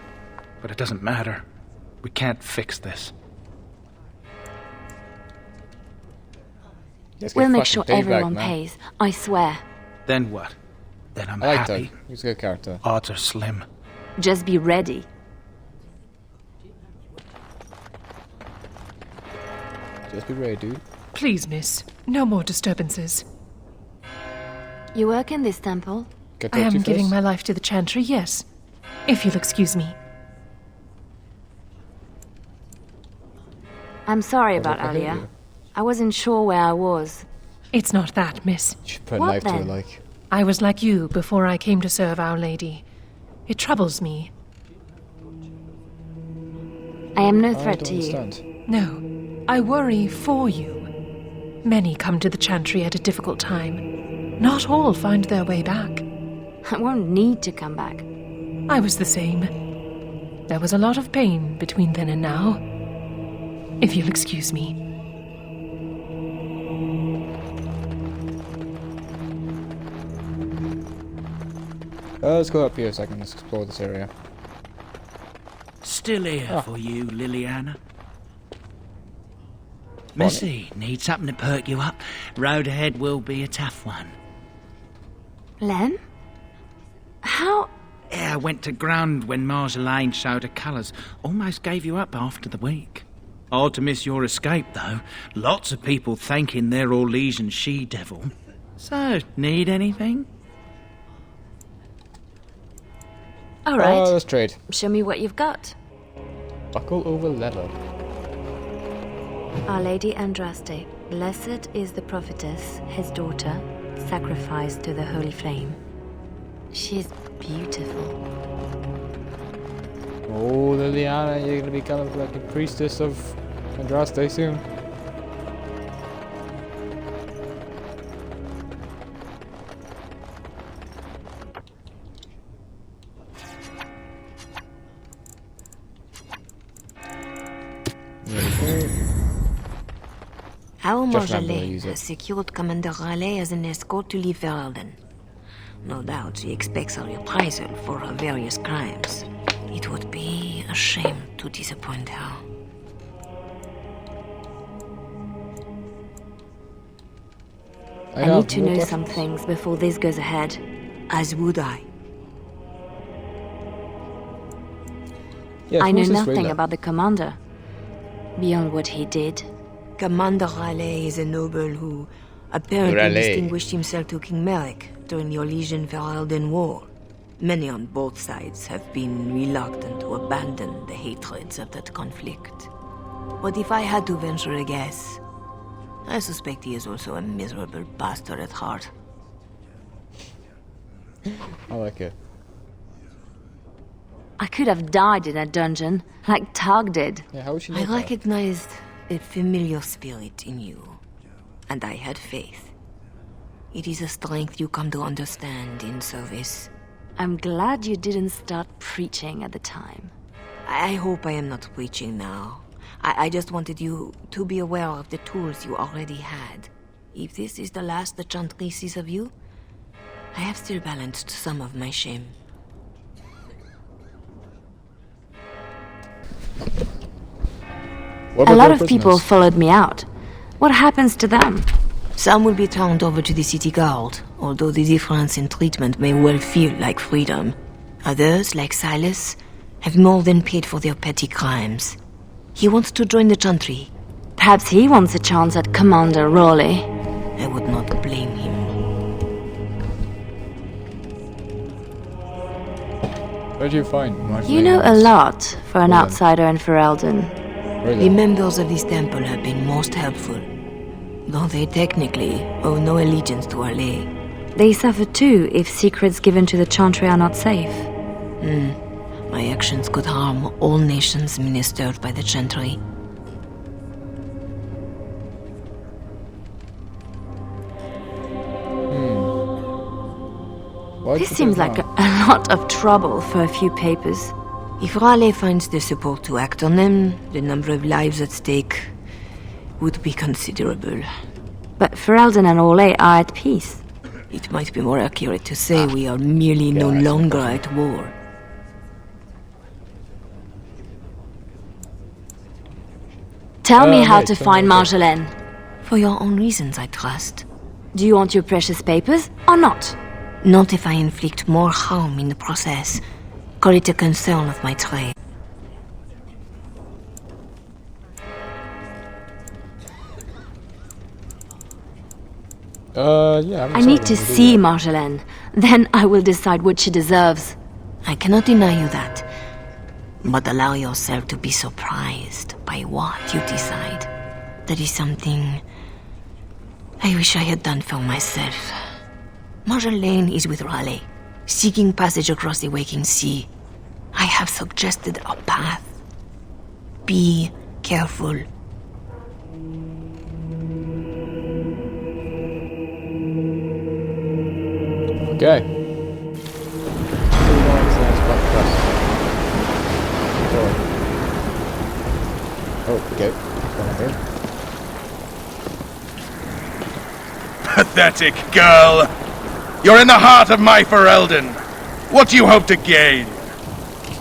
But it doesn't matter. We can't fix this. Let's get We'll make fucking sure payback, everyone man. pays. I swear. Then what? Then I'm I like happy. Doug. He's a good character. Odds are slim. Just be ready. Just be ready, dude. Please, miss. No more disturbances. You work in this temple? Get I am talk to you giving first. my life to the Chantry, yes. If you'll excuse me. I'm sorry What about if I hurt earlier. you? I wasn't sure where I was. It's not that, miss. You should put a What knife to it, then? like. I was like you before I came to serve Our Lady. It troubles me. I am no I threat don't to you. understand. No, I worry for you. Many come to the Chantry at a difficult time. Not all find their way back. I won't need to come back. I was the same. There was a lot of pain between then and now. If you'll excuse me. Let's go up here so I can explore this area. Still here for you, Liliana. Missy, need something to perk you up. Road ahead will be a tough one. Lem? How? Yeah, I went to ground when Marjolaine showed her colours. Almost gave you up after the week. Hard to miss your escape, though. Lots of people thanking their Orlesian she-devil. So, need anything? All right. Let's trade. Show me what you've got. Buckle over leather. Our Lady Andraste, blessed is the prophetess, his daughter, sacrificed to the holy flame. She is beautiful. Oh, Liliana, you're gonna be kind of like a priestess of Andraste soon. Our Just remember to Marjolaine use it. has secured Commander Raleigh as an escort to leave Veralden. No doubt she expects a reprisal for her various crimes. It would be a shame to disappoint her. I have need to more know questions. some things before this goes ahead. As would I. Yeah, I know who's this nothing Rayla? about the commander. Beyond what he did. Commander Raleigh is a noble who apparently Raleigh. distinguished himself to King Merrick during the Orlesian-Veralden War. Many on both sides have been reluctant to abandon the hatreds of that conflict. But if I had to venture a guess, I suspect he is also a miserable bastard at heart. I like it. I could have died in a dungeon, like Tug did. Yeah, how would she know I that? recognized a familiar spirit in you, and I had faith. It is a strength you come to understand in service. I'm glad you didn't start preaching at the time. I hope I am not preaching now. I just wanted you to be aware of the tools you already had. If this is the last the Chantry sees of you, I have still balanced some of my shame. What A about lot their of people prisoners? followed me out. What happens to them? Some will be turned over to the city guard, although the difference in treatment may well feel like freedom. Others, like Silas, have more than paid for their petty crimes. He wants to join the Chantry. Perhaps he wants a chance at Commander Raleigh. I would not blame him. Where do you find Martin? You know a lot for an Well then. outsider in Ferelden. The Really? members of this temple have been most helpful, though they technically owe no allegiance to Raleigh. They suffer too if secrets given to the Chantry are not safe. My actions could harm all nations ministered by the Chantry. Why This did seems they like not? a lot of trouble for a few papers. If Raleigh finds the support to act on them, the number of lives at stake would be considerable. But Ferelden and Orlais are at peace. It might be more accurate to say we are merely no that's longer at war. Tell me how right, to so find okay. Marjolaine. For your own reasons, I trust. Do you want your precious papers or not? Not if I inflict more harm in the process. Call it a concern of my trade. Yeah. I need to see Marjolaine. Then I will decide what she deserves. I cannot deny you that. But allow yourself to be surprised by what you decide. That is something I wish I had done for myself. Marjolaine is with Raleigh, seeking passage across the waking sea. I have suggested a path. Be careful. Okay. Oh, okay. Going here. Pathetic girl! You're in the heart of my Ferelden. What do you hope to gain?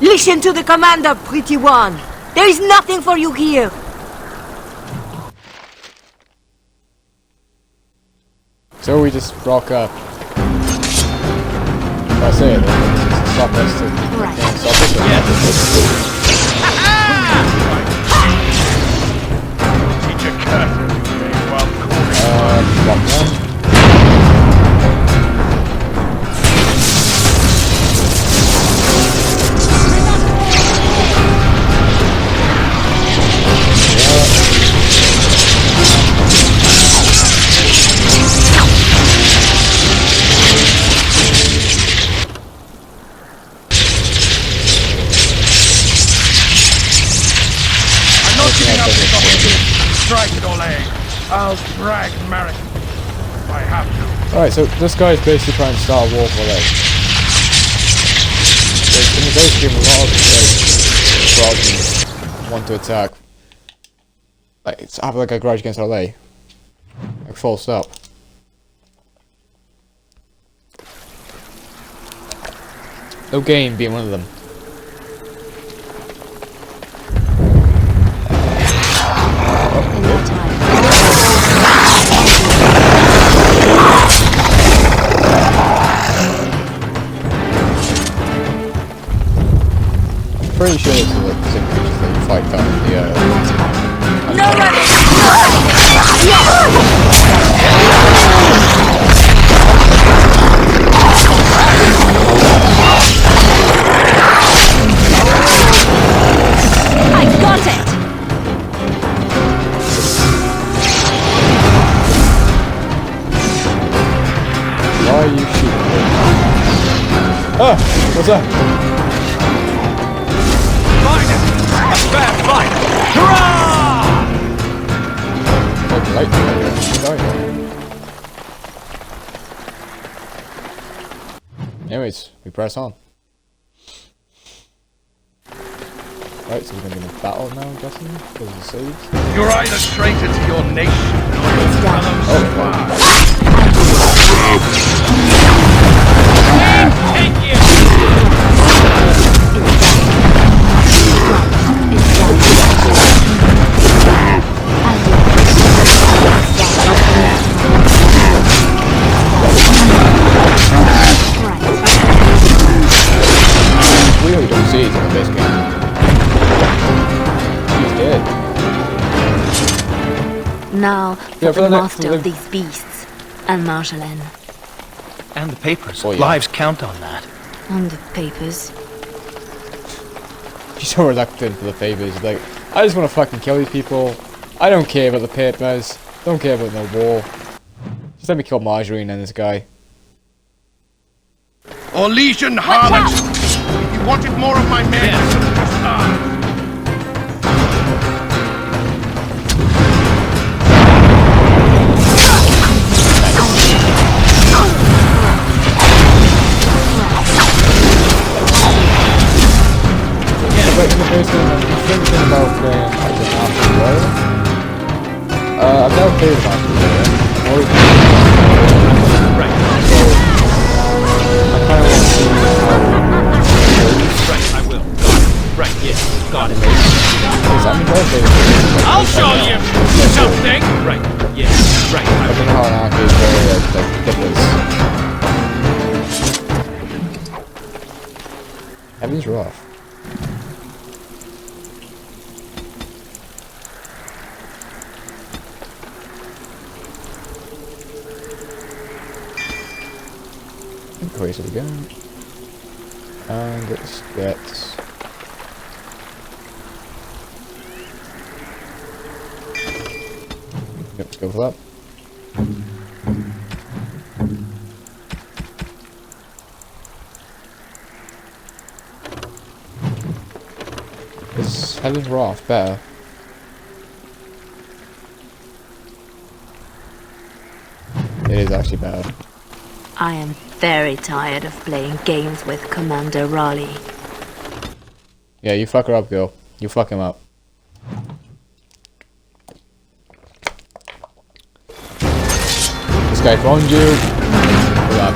Listen to the commander, pretty one. There is nothing for you here. So we just rock up. If I say it, it's stop us to Right. stop us. Teach a curse while calling. Walk down. I'm not giving up this opportunity. Strike it, Ole. I'll drag Marek if I have to. Alright, so this guy's basically trying to start a war for like. In the base game, a lot of like want to attack. Like, it's have like a grudge against LA. Like, full stop. No game being one of them. In that time. Pretty sure it's like the same creatures that you fight down in the No running! I got it! Why are you shooting me? Ah! What's that? A fair fight! Hurrah! Like lightning right here. Anyways, we press on. Right, so we're gonna be in a battle now, I'm guessing, because of the saves. You're either traitor to your nation or your fellow spies. Take you! Now, Yeah, for for the the next- master for of the- these beasts, and Marjolaine. And the papers. Oh, yeah. Lives count on that. And the papers. She's so reluctant for the favors. Like, I just want to fucking kill these people. I don't care about the papers. Don't care about no war. Just let me kill Margarine and this guy. Orlesian harlot! If you wanted more of my men, But in the first game, I'm thinking about playing like an Master Warrior. I've never played a Master Warrior. I'm always Right. so I kind of want to see how Right, I will. Got it. Right, yes. Got it. because I'm interested. I'll show you something! Right, yes. Right, I don't know how an arcade player like differs. Heaven's rough. Increase it again. And let's get yep, let's go for that. Is Heaven's Wrath better? It is actually better. I am very tired of playing games with Commander Raleigh. Yeah, you fuck her up, girl. You fuck him up. This guy found you.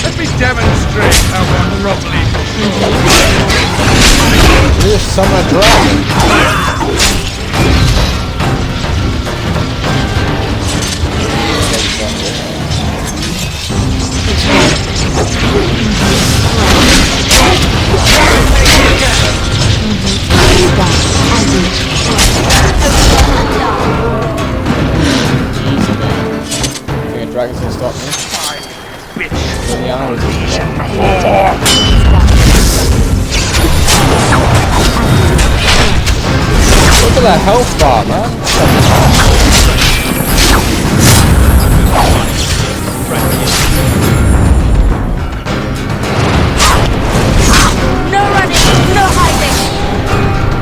let me demonstrate how one properly You just summon a dragon. Think a dragon's gonna stop me? Liliana was look at that health bar, man. No running, no hiding.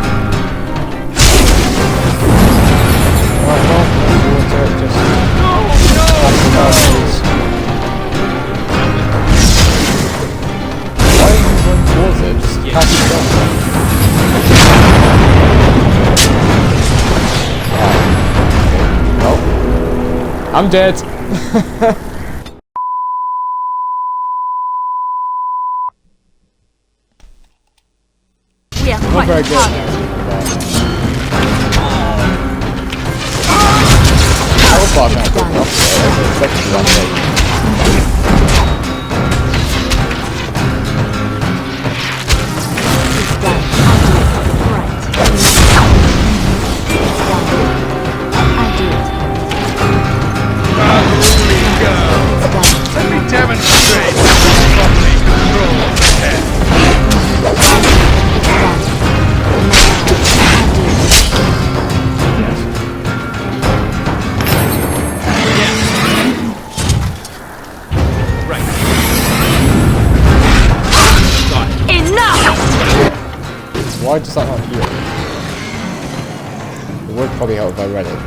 Alright, well, just why are you going towards it? Just catch it down. Nope. I'm dead. We are Not quite very good. targeted. How far can I go up there? I was expecting to run late. let me demonstrate how one properly controls the head. right. Got it. Enough! Why does that not heal? It would probably help if I read it.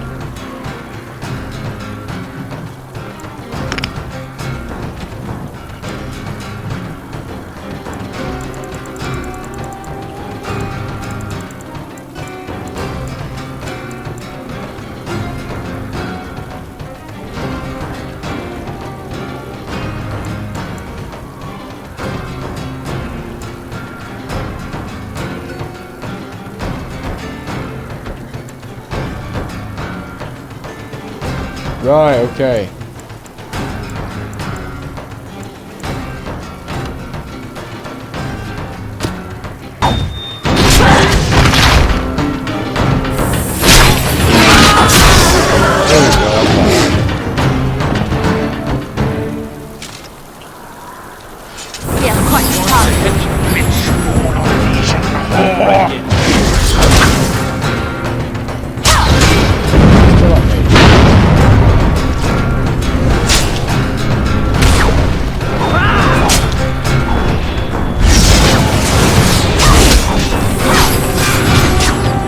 Right, okay. They're quite tough.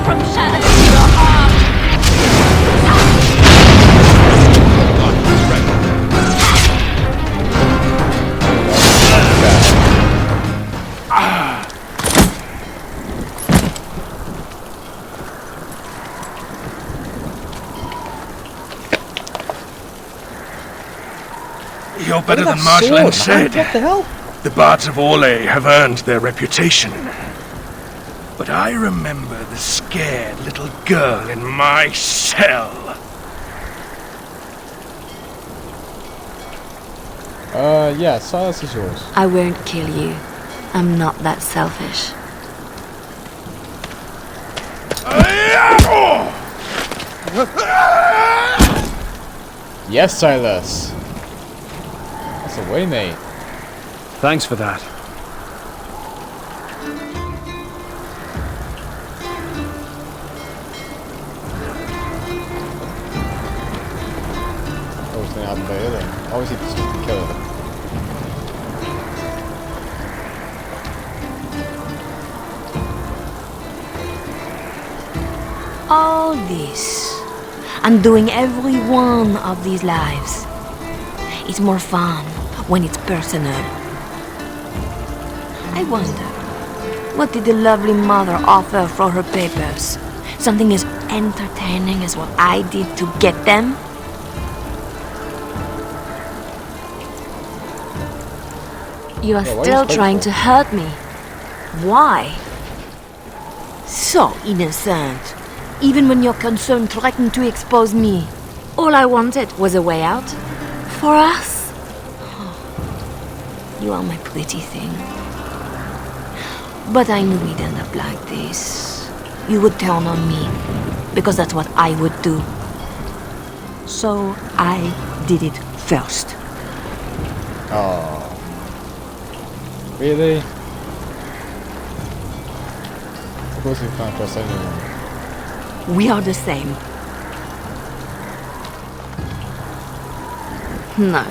From shadow to your heart. You're better than Marjolaine said. What the hell? The Bards of Orlais have earned their reputation. But I remember the scared little girl in my cell. Yeah, Silas is yours. I won't kill you. I'm not that selfish. Yes, Silas. That's a way, mate. Thanks for that. Oh, what's gonna happen later then? Obviously, just to kill her. All this, and doing every one of these lives, is more fun when it's personal. I wonder, what did the lovely mother offer for her papers? Something as entertaining as what I did to get them? You are Yeah, why are you still so trying hopeful? to hurt me. Why? So innocent. Even when your concern threatened to expose me. All I wanted was a way out. For us. You are my pretty thing. But I knew we'd end up like this. You would turn on me, because that's what I would do. So I did it first. Oh. Really? Of course you can't trust anyone. We are the same. No.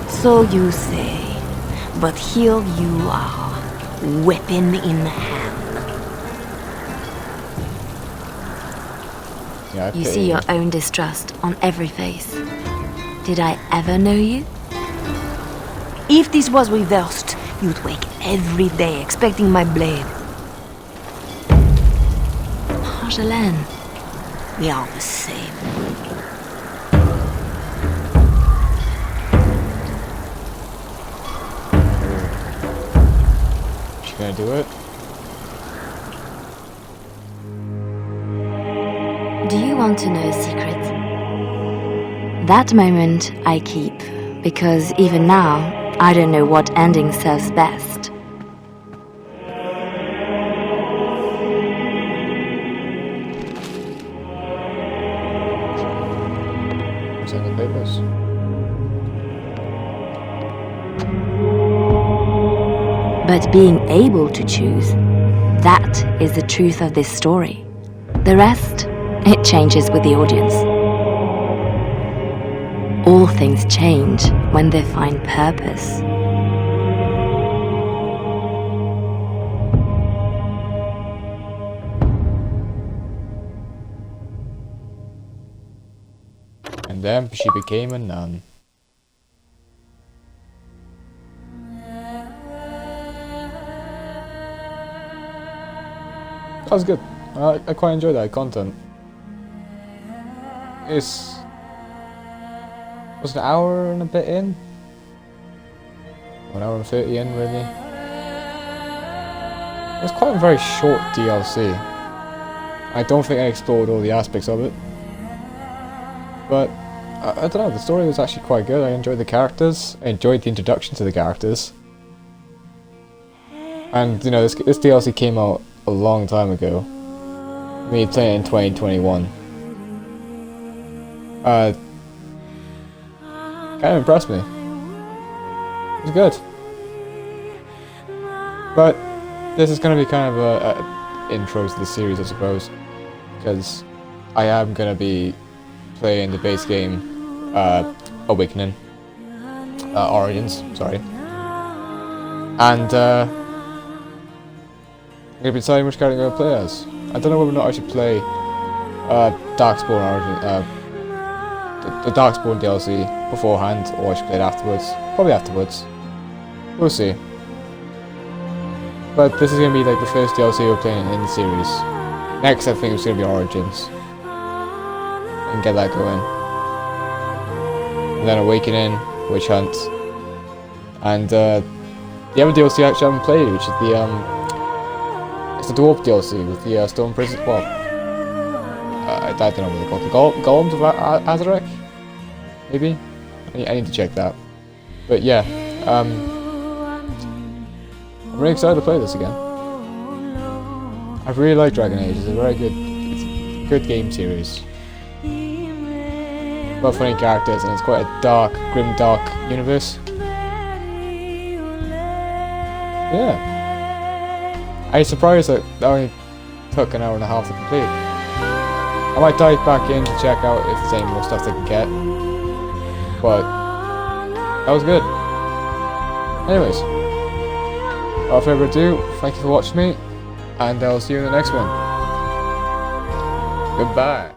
So you say. But here you are, weapon in hand. Yeah, I You pity see your own distrust on every face. Did I ever know you? If this was reversed, you'd wake every day expecting my blade. Marjolaine. We are the same. She gonna do it? Do you want to know a secret? That moment I keep, because even now, I don't know what ending serves best. What's in the papers? But being able to choose, that is the truth of this story. The rest, it changes with the audience. All things change when they find purpose. And then she became a nun. That was good. I quite enjoyed that content. It's was an hour and a bit in. 1 hour and 30 in, really. It was quite a very short DLC. I don't think I explored all the aspects of it. But I don't know, the story was actually quite good. I enjoyed the characters. I enjoyed the introduction to the characters. And you know, this DLC came out a long time ago. Me playing it in 2021. Kind of impressed me. It was good. But this is going to be kind of a intro to the series, I suppose, because I am going to be playing the base game, Awakening, Origins, sorry, and I'm going to be deciding which character I'm going to play as. I don't know whether or not I should play Darkspawn Origin, the Darkspawn DLC beforehand, or I should play it afterwards. Probably afterwards. We'll see. But this is going to be like the first DLC we're playing in the series. Next I think it's going to be Origins. And get that going. And then Awakening, Witch Hunt. And the other DLC I actually haven't played, which is it's the Dwarf DLC with the Stone Prison. Well, I don't know what they're called. The Golems of Azarek? Maybe? I need to check that. But yeah, I'm really excited to play this again. I really like Dragon Age. It's a very good game series. A lot of funny characters, and it's quite a grim, dark universe. Yeah. I was surprised that only took an hour and a half to complete. I might dive back in to check out if there's any more stuff they can get. But that was good. Anyways, without further ado, thank you for watching me, and I'll see you in the next one. Goodbye.